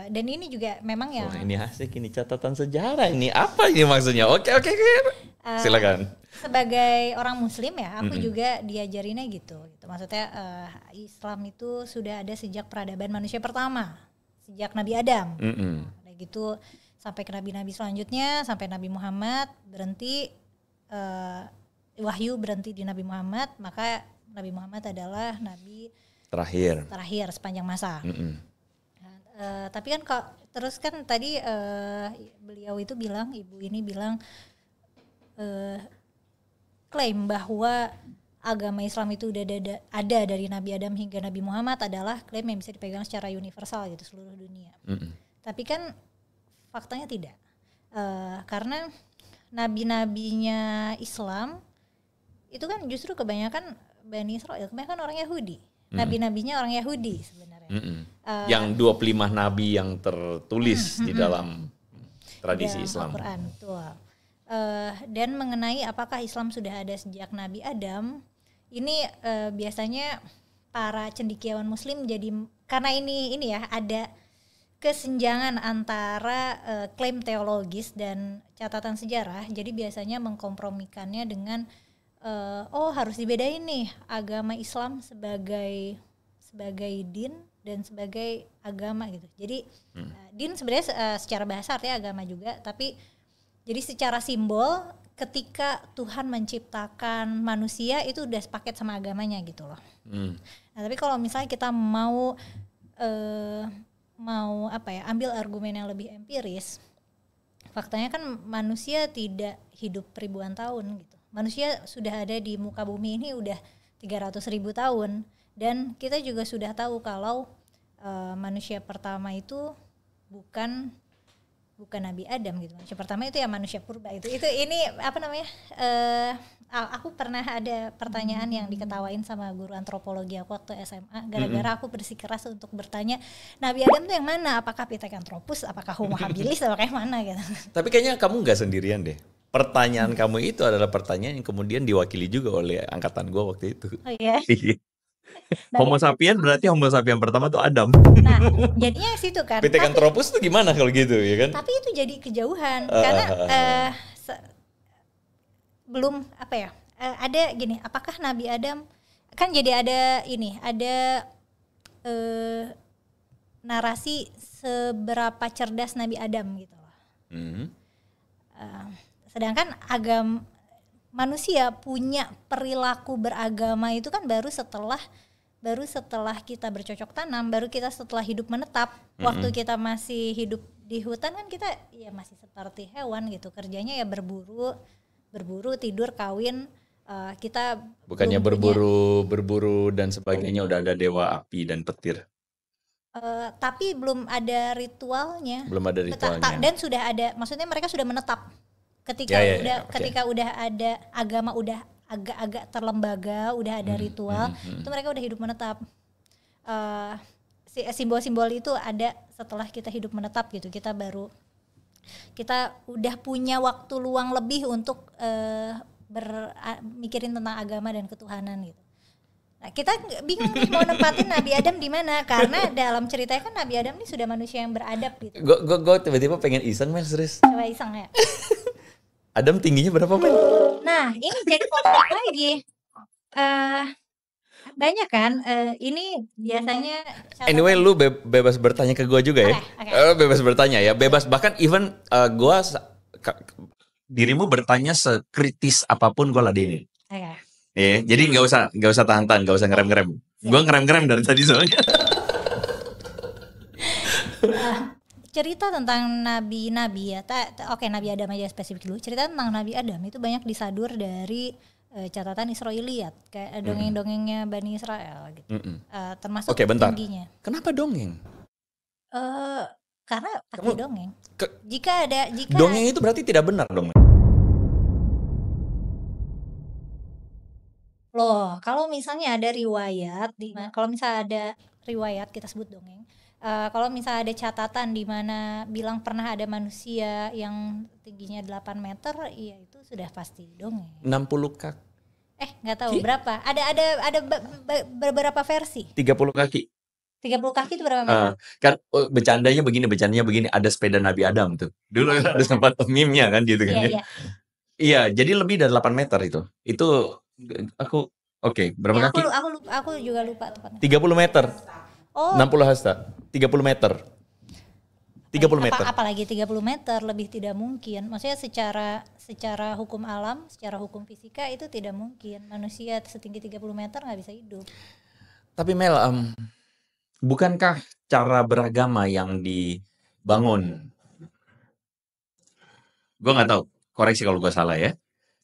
Dan ini juga memang yang ini asik, ini catatan sejarah, ini apa ini maksudnya? Oke. Silakan. Sebagai orang Muslim ya, aku juga diajarinnya gitu. Maksudnya Islam itu sudah ada sejak peradaban manusia pertama, sejak Nabi Adam. Kayak gitu sampai ke nabi-nabi selanjutnya, sampai Nabi Muhammad berhenti. Wahyu berhenti di Nabi Muhammad, maka Nabi Muhammad adalah nabi terakhir sepanjang masa. Tapi kan terus kan tadi beliau itu bilang, ibu ini bilang klaim bahwa agama Islam itu udah ada dari Nabi Adam hingga Nabi Muhammad adalah klaim yang bisa dipegang secara universal gitu seluruh dunia. Tapi kan faktanya tidak, karena nabi-nabinya Islam itu kan justru kebanyakan Bani Israel, kebanyakan orang Yahudi. Nabi-nabinya orang Yahudi sebenarnya. Yang 25 nabi yang tertulis di dalam tradisi Islam. Al-Quran, betul. Dan mengenai apakah Islam sudah ada sejak Nabi Adam, ini biasanya para cendekiawan Muslim jadi, karena ini ya ada kesenjangan antara klaim teologis dan catatan sejarah, jadi biasanya mengkompromikannya dengan harus dibedain nih agama Islam sebagai din dan sebagai agama gitu. Jadi din sebenarnya secara bahasa artinya agama juga, tapi jadi secara simbol ketika Tuhan menciptakan manusia itu udah sepaket sama agamanya gitu loh. Nah, tapi kalau misalnya kita mau ambil argumen yang lebih empiris, faktanya kan manusia tidak hidup ribuan tahun gitu. Manusia sudah ada di muka bumi ini udah 300.000 tahun, dan kita juga sudah tahu kalau manusia pertama itu bukan Nabi Adam gitu. Manusia pertama itu ya manusia purba itu ini apa namanya? Aku pernah ada pertanyaan yang diketawain sama guru antropologi aku waktu SMA, gara-gara aku bersikeras untuk bertanya Nabi Adam tuh yang mana? Apakah Pithecanthropus? Apakah Homo habilis? Apakah yang mana gitu? Tapi kayaknya kamu nggak sendirian deh. Pertanyaan kamu itu adalah pertanyaan yang kemudian diwakili juga oleh angkatan gue waktu itu. Oh iya. Homo sapien berarti Homo sapien pertama tuh Adam. Nah, jadinya situ kan. Pithecanthropus tuh gimana kalau gitu ya kan? Tapi itu jadi kejauhan karena belum apa ya? Ada gini, apakah Nabi Adam kan jadi ada narasi seberapa cerdas Nabi Adam gitu loh. Sedangkan manusia punya perilaku beragama itu kan baru setelah kita bercocok tanam, baru kita setelah hidup menetap. Waktu kita masih hidup di hutan kan kita ya masih seperti hewan gitu, kerjanya ya berburu, tidur, kawin. Kita bukannya berburu dan sebagainya, udah ada dewa api dan petir. Tapi belum ada ritualnya. Dan sudah ada, maksudnya mereka sudah menetap. Ketika udah ada agama, udah agak-agak terlembaga, udah ada ritual, itu mereka udah hidup menetap. Simbol-simbol itu ada setelah kita hidup menetap gitu. Kita udah punya waktu luang lebih untuk mikirin tentang agama dan ketuhanan gitu. Nah, kita bingung nih mau nempatin Nabi Adam di mana, karena dalam ceritanya kan Nabi Adam ini sudah manusia yang beradab gitu. Gue tiba-tiba pengen iseng, Mel, serius. Coba iseng ya. Adam tingginya berapa, Mel? Nah, ini jadi konflik lagi. Banyak kan, ini biasanya. Anyway, lu bebas bertanya ke gue juga ya. Okay. Bebas bertanya ya, bebas, bahkan even gue dirimu bertanya sekritis apapun gue ladenin. Okay. Jadi nggak usah tahan-tahan, nggak usah ngerem-ngerem. Gue ngerem-ngerem dari tadi soalnya. Cerita tentang nabi-nabi ya, Nabi Adam aja spesifik dulu. Cerita tentang Nabi Adam itu banyak disadur dari catatan Israiliyat, kayak dongeng-dongengnya Bani Israel gitu. Termasuk tingginya. Kenapa dongeng? Karena pakai dongeng. Jika dongeng itu berarti tidak benar dong. Loh, kalau misalnya ada riwayat, kalau misalnya ada riwayat kita sebut dongeng. Kalau misalnya ada catatan di mana bilang pernah ada manusia yang tingginya 8 meter, iya itu sudah pasti dongeng. 60 kaki. Nggak tahu berapa. Ada beberapa versi. 30 kaki. 30 kaki itu berapa meter? Kan bercandanya begini, ada sepeda Nabi Adam tuh. Dulu ada sempat meme-nya kan gitu kan. Iya, jadi lebih dari 8 meter itu. Itu aku berapa kaki? Aku juga lupa tepatnya. 30 meter. 60 hasta, 30 meter. 30 meter. Apalagi 30 meter lebih tidak mungkin. Maksudnya secara hukum alam, secara hukum fisika itu tidak mungkin. Manusia setinggi 30 meter nggak bisa hidup. Tapi Mel, bukankah cara beragama yang dibangun, gue nggak tahu, koreksi kalau gue salah ya,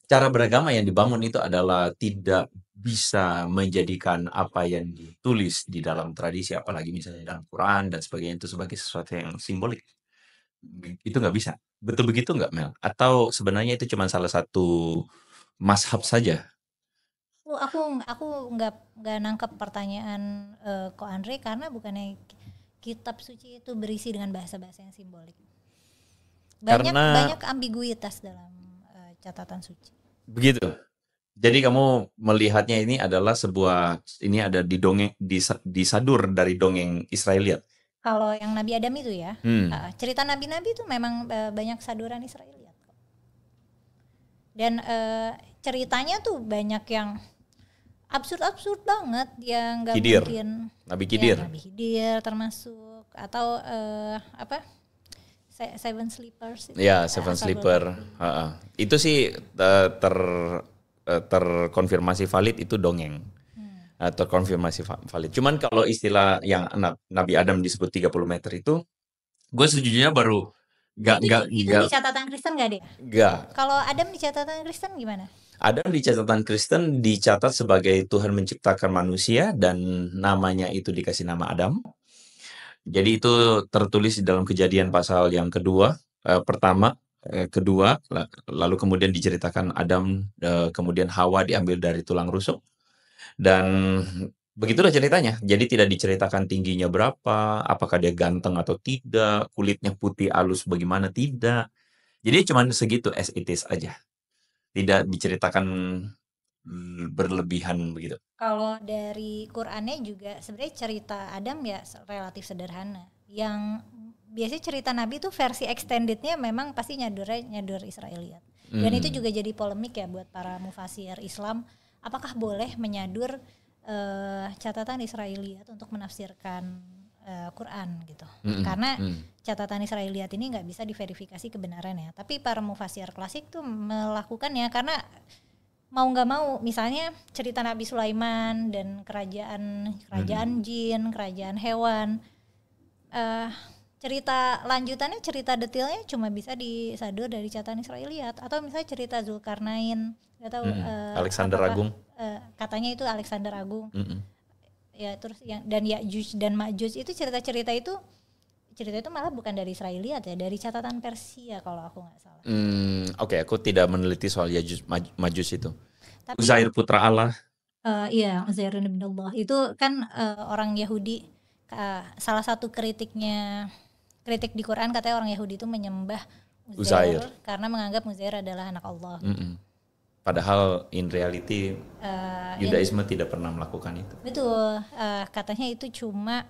cara beragama yang dibangun itu adalah tidak bisa menjadikan apa yang ditulis di dalam tradisi, apalagi misalnya dalam Quran dan sebagainya itu sebagai sesuatu yang simbolik. Itu nggak bisa. Betul begitu nggak, Mel? Atau sebenarnya itu cuma salah satu mazhab saja? Aku nggak nangkep pertanyaan Ko Andre, karena bukannya kitab suci itu berisi dengan bahasa-bahasa yang simbolik. Banyak ambiguitas dalam catatan suci. Begitu. Jadi kamu melihatnya ini adalah ini ada di dongeng, disadur dari dongeng Israeliat. Kalau yang Nabi Adam itu ya, cerita nabi-nabi itu memang banyak saduran Israeliat. Dan ceritanya tuh banyak yang absurd banget, yang nggak mungkin. Nabi Khidir. Ya, Nabi Khidir termasuk, atau Seven Sleepers. Ya, Seven Sleeper. Itu sih terkonfirmasi valid, itu dongeng. Terkonfirmasi valid. Cuman kalau istilah yang Nabi Adam disebut 30 meter itu, gue sejujurnya baru itu di catatan Kristen gak deh? Gak. Kalau Adam di catatan Kristen gimana? Adam di catatan Kristen dicatat sebagai Tuhan menciptakan manusia dan namanya itu dikasih nama Adam. Jadi itu tertulis di dalam Kejadian pasal yang kedua, kedua, lalu kemudian diceritakan Adam, kemudian Hawa diambil dari tulang rusuk. Dan begitulah ceritanya. Jadi tidak diceritakan tingginya berapa, apakah dia ganteng atau tidak, kulitnya putih halus bagaimana, tidak. Jadi cuma segitu, as it is aja. Tidak diceritakan berlebihan begitu. Kalau dari Qur'annya juga sebenarnya cerita Adam ya relatif sederhana. Yang biasanya cerita Nabi itu versi extendednya memang pasti nyadur Israeliat. Dan itu juga jadi polemik ya buat para mufasir Islam. Apakah boleh menyadur catatan Israeliat untuk menafsirkan Quran gitu? Karena catatan Israeliat ini nggak bisa diverifikasi kebenarannya. Tapi para mufasir klasik tuh melakukannya karena mau nggak mau, misalnya cerita Nabi Sulaiman dan kerajaan jin, kerajaan hewan, cerita lanjutannya, cerita detailnya cuma bisa disadur dari catatan Israeliat. Atau misalnya cerita Zulkarnain, nggak tahu Alexander Agung, katanya itu Alexander Agung. Ya terus yang dan Ya'juj dan Ma'juj itu cerita itu malah bukan dari Israeliat ya, dari catatan Persia kalau aku nggak salah. Oke, aku tidak meneliti soal Ya'juj Ma'juj itu. Tapi, Uzair putra Allah. Iya, Uzair bin Allah itu kan orang Yahudi. Salah satu kritik di Quran, katanya orang Yahudi itu menyembah Uzair karena menganggap Uzair adalah anak Allah. Padahal in reality Yudaisme tidak pernah melakukan itu. Betul, katanya itu cuma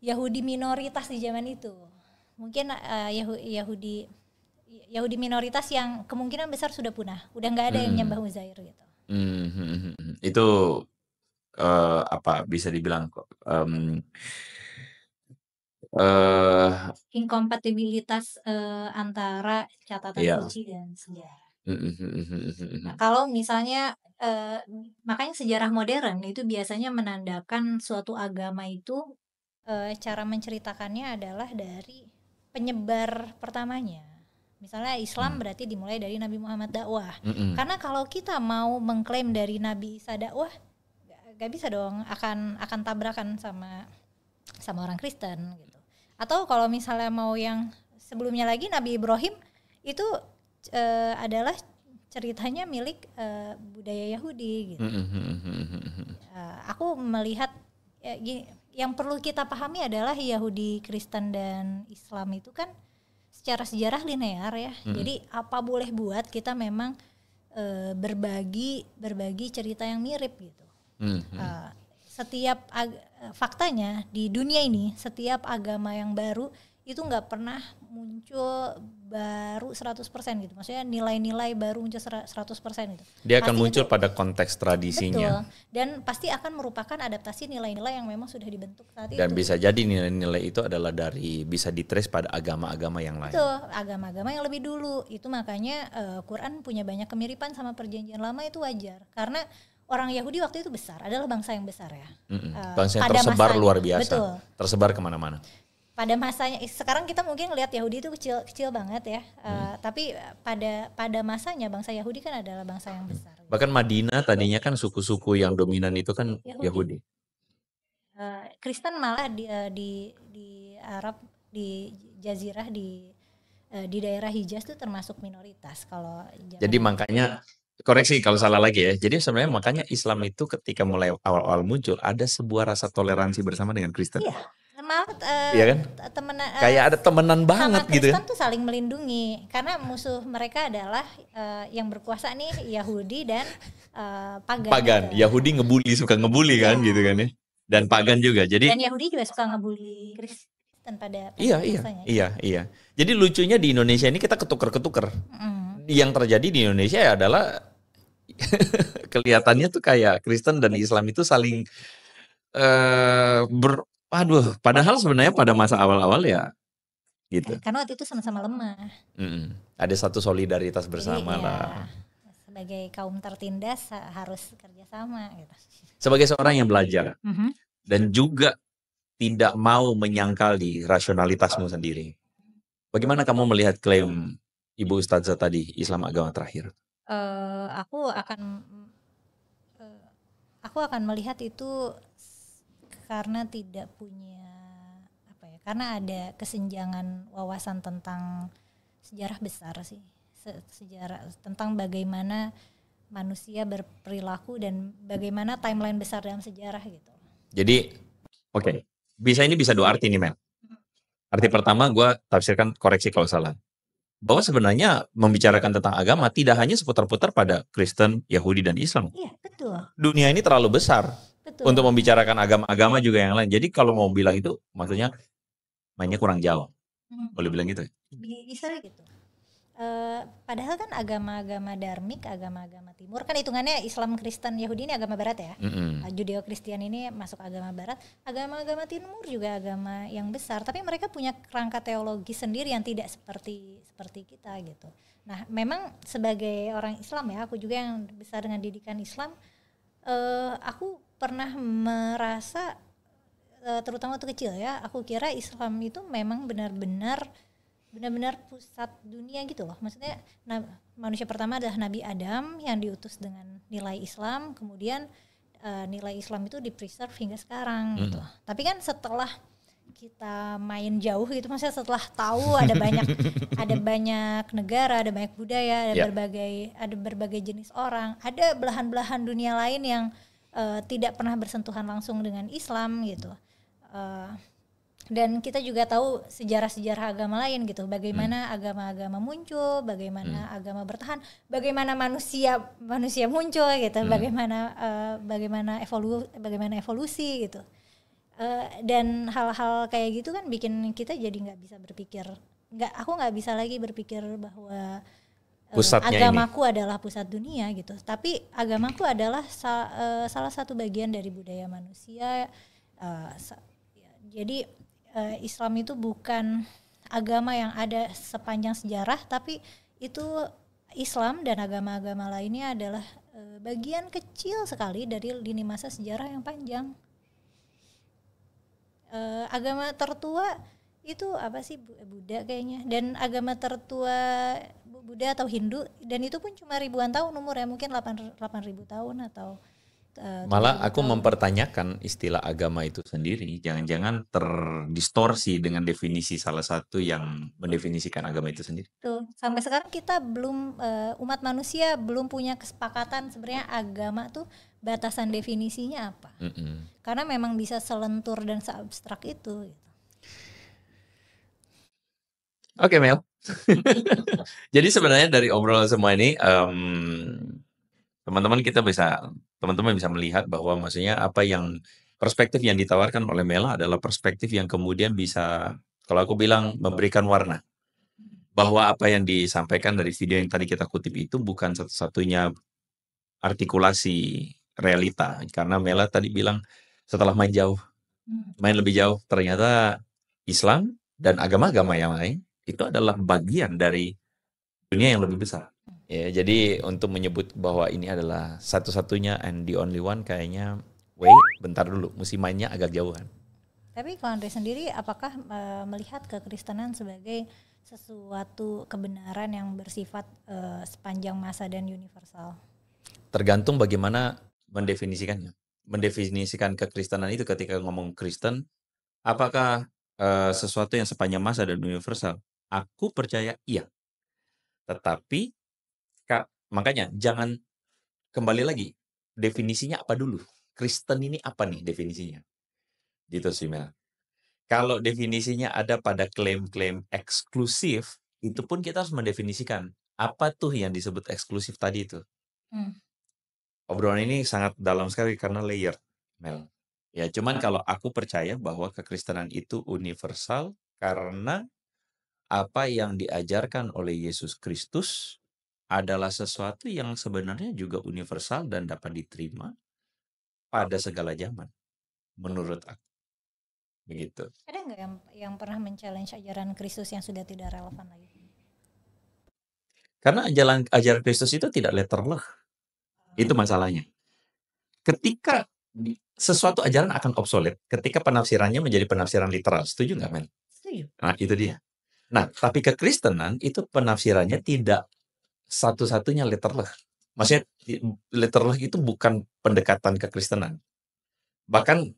Yahudi minoritas di zaman itu. Mungkin Yahudi minoritas yang kemungkinan besar sudah punah. Udah nggak ada yang nyembah Uzair gitu. Itu apa bisa dibilang inkompatibilitas antara catatan suci dan sejarah. Nah, kalau misalnya makanya sejarah modern itu biasanya menandakan suatu agama itu cara menceritakannya adalah dari penyebar pertamanya. Misalnya Islam berarti dimulai dari Nabi Muhammad dakwah. Karena kalau kita mau mengklaim dari Nabi Isa dakwah, gak bisa dong, akan tabrakan sama orang Kristen gitu. Atau kalau misalnya mau yang sebelumnya lagi, Nabi Ibrahim itu adalah ceritanya milik budaya Yahudi gitu. Aku melihat yang perlu kita pahami adalah Yahudi, Kristen dan Islam itu kan secara sejarah linear ya. Jadi apa boleh buat kita memang berbagi cerita yang mirip gitu. Setiap faktanya di dunia ini, setiap agama yang baru itu nggak pernah muncul baru 100% gitu. Maksudnya nilai-nilai baru muncul 100% gitu. Dia akan muncul pada konteks tradisinya. Betul. Dan pasti akan merupakan adaptasi nilai-nilai yang memang sudah dibentuk saat itu. Dan bisa jadi nilai-nilai itu adalah bisa ditrace pada agama-agama yang lain. Betul, agama-agama yang lebih dulu. Itu makanya Quran punya banyak kemiripan sama Perjanjian Lama, itu wajar. Karena orang Yahudi waktu itu besar, adalah bangsa yang besar ya. Bangsa yang pada tersebar masanya. luar biasa. Betul. Tersebar kemana-mana. Pada masanya, sekarang kita mungkin lihat Yahudi itu kecil banget ya, tapi pada masanya bangsa Yahudi kan adalah bangsa yang besar. Bahkan Madinah tadinya kan suku-suku yang dominan itu kan Yahudi. Kristen malah di Arab, di Jazirah, di daerah Hijaz itu termasuk minoritas. Kalau jadi makanya, koreksi kalau salah lagi ya. Jadi sebenarnya makanya Islam itu ketika mulai awal-awal muncul ada sebuah rasa toleransi bersama dengan Kristen. Iya. Malah iya kan? Kayak ada temenan banget sama gitu. Kristen tuh saling melindungi karena musuh mereka adalah yang berkuasa nih Yahudi dan pagan. Gitu. Yahudi suka ngebully kan gitu kan ya. Dan pagan juga. Jadi dan Yahudi juga suka ngebully Kristen pada Iya. Jadi lucunya di Indonesia ini kita ketuker-ketuker. Yang terjadi di Indonesia adalah kelihatannya tuh kayak Kristen dan Islam itu saling padahal sebenarnya pada masa awal-awal ya gitu. Karena waktu itu sama-sama lemah. Ada satu solidaritas bersama lah. Sebagai kaum tertindas harus kerjasama gitu. Sebagai seorang yang belajar dan juga tidak mau menyangkali rasionalitasmu sendiri. Bagaimana kamu melihat klaim Ibu Ustazah tadi, Islam agama terakhir? Aku akan melihat itu karena tidak punya karena ada kesenjangan wawasan tentang sejarah besar sih, sejarah tentang bagaimana manusia berperilaku dan bagaimana timeline besar dalam sejarah gitu. Jadi, oke. Ini bisa dua arti nih, Mel. Arti pertama gue tafsirkan, koreksi kalau salah. Bahwa sebenarnya membicarakan tentang agama tidak hanya seputar-putar pada Kristen, Yahudi, dan Islam. Iya, betul. Dunia ini terlalu besar untuk membicarakan agama-agama juga yang lain. Jadi kalau mau bilang itu, maksudnya mainnya kurang jauh. Boleh bilang gitu? Bisa gitu. Padahal kan agama-agama Dharmik, agama-agama Timur kan hitungannya Islam, Kristen, Yahudi ini agama Barat ya. Judeo-Kristian ini masuk agama Barat. Agama-agama Timur juga agama yang besar, tapi mereka punya kerangka teologi sendiri yang tidak seperti kita gitu. Nah, memang sebagai orang Islam ya, aku juga yang besar dengan didikan Islam, aku pernah merasa terutama waktu kecil ya, aku kira Islam itu memang benar-benar pusat dunia gitu loh. Maksudnya manusia pertama adalah Nabi Adam yang diutus dengan nilai Islam, kemudian nilai Islam itu di-preserve hingga sekarang gitu. Tapi kan setelah kita main jauh gitu, maksudnya setelah tahu ada banyak negara, ada banyak budaya, ada berbagai jenis orang, ada belahan-belahan dunia lain yang tidak pernah bersentuhan langsung dengan Islam gitu. Dan kita juga tahu sejarah-sejarah agama lain gitu, bagaimana agama-agama muncul, bagaimana agama bertahan, bagaimana manusia muncul gitu, bagaimana evolusi gitu. Dan hal-hal kayak gitu kan bikin kita jadi nggak bisa berpikir, aku nggak bisa lagi berpikir bahwa agamaku adalah pusat dunia gitu, tapi agamaku adalah salah satu bagian dari budaya manusia. Jadi Islam itu bukan agama yang ada sepanjang sejarah, tapi itu Islam dan agama-agama lainnya adalah bagian kecil sekali dari lini masa sejarah yang panjang. Agama tertua itu apa sih? Buddha kayaknya. Dan agama tertua Buddha atau Hindu, dan itu pun cuma ribuan tahun umurnya, mungkin 8.000 tahun atau malah aku mempertanyakan istilah agama itu sendiri, jangan-jangan terdistorsi dengan definisi salah satu yang mendefinisikan agama itu sendiri. Tuh, sampai sekarang kita belum, umat manusia belum punya kesepakatan sebenarnya agama tuh batasan definisinya apa. Karena memang bisa selentur dan seabstrak itu gitu. Oke, Mel. Jadi sebenarnya dari obrolan semua ini, teman-teman bisa melihat bahwa maksudnya apa yang perspektif yang ditawarkan oleh Mela adalah perspektif yang kemudian bisa, kalau aku bilang, memberikan warna. Bahwa apa yang disampaikan dari video yang tadi kita kutip itu bukan satu-satunya artikulasi realita. Karena Mela tadi bilang setelah main lebih jauh, ternyata Islam dan agama-agama yang lain itu adalah bagian dari dunia yang lebih besar. Ya, jadi untuk menyebut bahwa ini adalah satu-satunya and the only one kayaknya, bentar dulu, mesti mainnya agak jauhan. Tapi kalau Andre sendiri, apakah melihat kekristenan sebagai sesuatu kebenaran yang bersifat sepanjang masa dan universal? Tergantung bagaimana mendefinisikannya. Mendefinisikan kekristenan itu ketika ngomong Kristen, apakah sesuatu yang sepanjang masa dan universal? Aku percaya iya. Tetapi makanya jangan kembali lagi. Definisinya apa dulu? Kristen ini apa nih definisinya? Gitu sih Mel. Kalau definisinya ada pada klaim-klaim eksklusif, itu pun kita harus mendefinisikan apa tuh yang disebut eksklusif tadi itu. Obrolan ini sangat dalam sekali karena layer, Mel. Ya, cuman kalau aku percaya bahwa kekristenan itu universal karena apa yang diajarkan oleh Yesus Kristus adalah sesuatu yang sebenarnya juga universal dan dapat diterima pada segala zaman, menurut aku. Begitu. Ada nggak yang pernah men-challenge ajaran Kristus yang sudah tidak relevan lagi? Karena ajaran Kristus itu tidak letterless. Itu masalahnya. Ketika sesuatu ajaran akan obsolete ketika penafsirannya menjadi penafsiran literal. Setuju nggak, Men? Setuju. Nah, itu dia. Nah, tapi kekristenan itu penafsirannya tidak satu-satunya literal. Maksudnya literal itu bukan pendekatan kekristenan. Bahkan,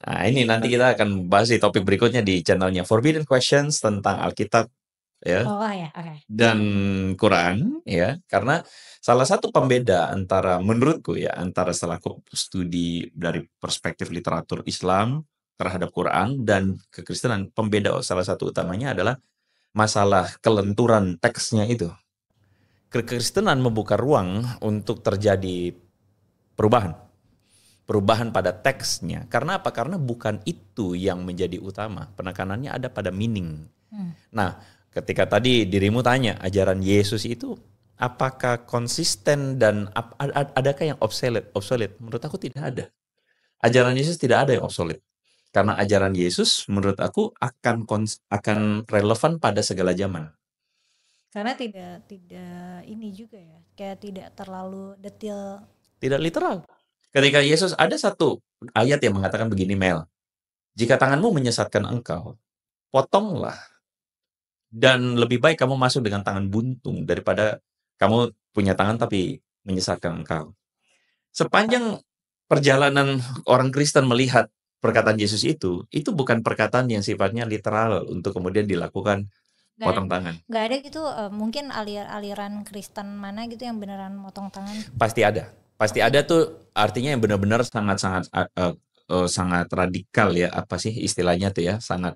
nah ini nanti kita akan bahas di topik berikutnya di channelnya Forbidden Questions tentang Alkitab, ya, dan Quran, ya, karena salah satu pembeda antara, menurutku ya, antara setelah aku studi dari perspektif literatur Islam terhadap Quran dan kekristenan, pembeda salah satu utamanya adalah masalah kelenturan teksnya itu. Kekristenan membuka ruang untuk terjadi perubahan pada teksnya. Karena apa? Karena bukan itu yang menjadi utama. Penekanannya ada pada meaning. Nah, ketika tadi dirimu tanya, ajaran Yesus itu apakah konsisten dan adakah yang obsolete? Menurut aku tidak ada. Ajaran Yesus tidak ada yang obsolete. Karena ajaran Yesus menurut aku akan relevan pada segala zaman. Karena tidak ini juga ya, kayak tidak terlalu detail. Tidak literal. Ketika Yesus ada satu ayat yang mengatakan begini, Mel. Jika tanganmu menyesatkan engkau, potonglah. Dan lebih baik kamu masuk dengan tangan buntung daripada kamu punya tangan tapi menyesatkan engkau. Sepanjang perjalanan orang Kristen melihat perkataan Yesus itu bukan perkataan yang sifatnya literal untuk kemudian dilakukan potong tangan. Nggak ada gitu, mungkin aliran Kristen mana gitu yang beneran motong tangan? Pasti ada. Pasti ada tuh, artinya yang benar-benar sangat radikal ya, apa sih istilahnya tuh ya, sangat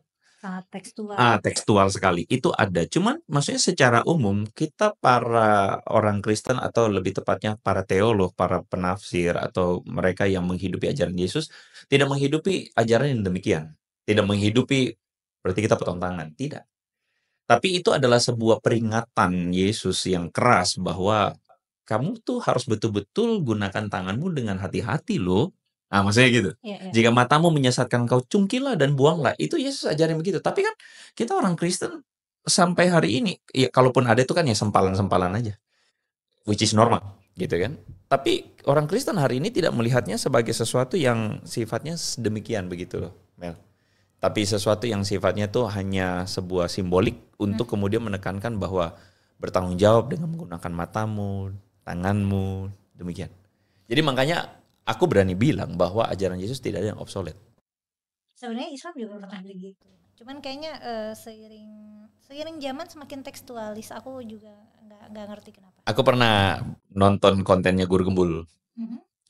tekstual. Tekstual sekali. Itu ada. Cuman maksudnya secara umum kita para orang Kristen atau lebih tepatnya para teolog, para penafsir atau mereka yang menghidupi ajaran Yesus tidak menghidupi ajaran yang demikian. Tidak menghidupi berarti kita potong tangan. Tidak. Tapi itu adalah sebuah peringatan Yesus yang keras bahwa kamu tuh harus betul-betul gunakan tanganmu dengan hati-hati loh. Nah, maksudnya gitu. Jika matamu menyesatkan kau, cungkilah dan buanglah. Itu Yesus ajarin begitu. Tapi kan kita orang Kristen sampai hari ini, ya kalaupun ada itu kan ya sempalan-sempalan aja. Which is normal, gitu kan. Tapi orang Kristen hari ini tidak melihatnya sebagai sesuatu yang sifatnya demikian begitu loh, Mel. Tapi sesuatu yang sifatnya tuh hanya sebuah simbolik untuk kemudian menekankan bahwa bertanggung jawab dengan menggunakan matamu, tanganmu, demikian. Jadi makanya aku berani bilang bahwa ajaran Yesus tidak ada yang obsolete. Sebenarnya Islam juga pernah begitu. Cuman kayaknya seiring zaman semakin tekstualis. Aku juga nggak ngerti kenapa. Aku pernah nonton kontennya Guru Gembul.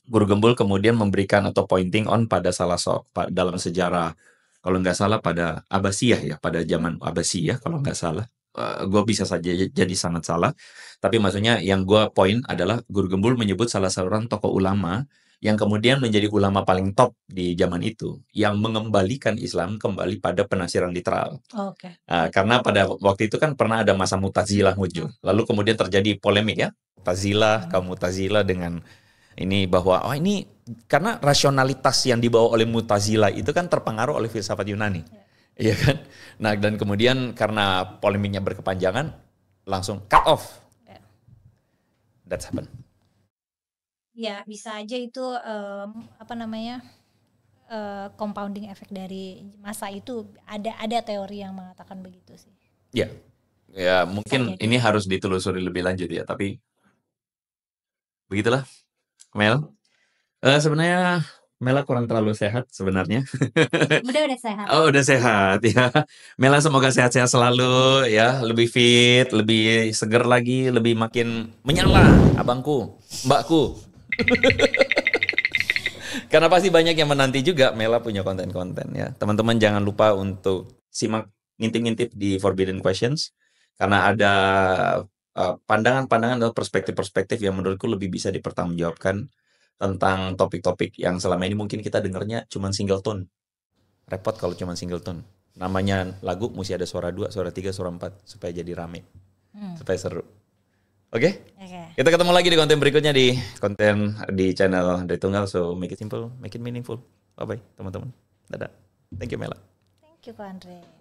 Guru Gembul kemudian memberikan atau pointing on pada dalam sejarah, kalau nggak salah pada Abbasiyah ya, pada zaman Abbasiyah kalau nggak salah. Gue bisa saja jadi sangat salah, tapi maksudnya yang gue poin adalah Guru Gembul menyebut salah seorang tokoh ulama yang kemudian menjadi ulama paling top di zaman itu, yang mengembalikan Islam kembali pada penafsiran literal. Karena pada waktu itu kan pernah ada masa Mu'tazilah muncul, lalu kemudian terjadi polemik ya, kaum Mu'tazilah dengan ini bahwa ini karena rasionalitas yang dibawa oleh Mu'tazilah itu kan terpengaruh oleh filsafat Yunani. Iya kan? Nah, dan kemudian karena polemiknya berkepanjangan, langsung cut off. that's happen. Ya bisa aja itu compounding efek dari masa itu, ada teori yang mengatakan begitu sih. Ya mungkin ini harus ditelusuri lebih lanjut ya, tapi begitulah Mel. Sebenarnya Mela kurang terlalu sehat sebenarnya. Udah sehat. Oh, udah sehat ya. Mela semoga sehat-sehat selalu ya, lebih fit, lebih seger lagi, lebih makin menyala abangku, mbakku. Karena pasti banyak yang menanti juga Mela punya konten-konten ya. Teman-teman jangan lupa untuk simak ngintip-ngintip di Forbidden Questions karena ada pandangan-pandangan atau perspektif-perspektif yang menurutku lebih bisa dipertanggungjawabkan tentang topik-topik yang selama ini mungkin kita dengarnya cuma single tone. Repot kalau cuma single tone. Namanya lagu mesti ada suara 2, suara 3, suara 4 supaya jadi rame. Supaya seru. Oke? Kita ketemu lagi di konten berikutnya di channel Dari Tunggal. So make it simple, make it meaningful. Bye bye teman-teman. Dadah. Thank you Mela. Thank you Ko Andre.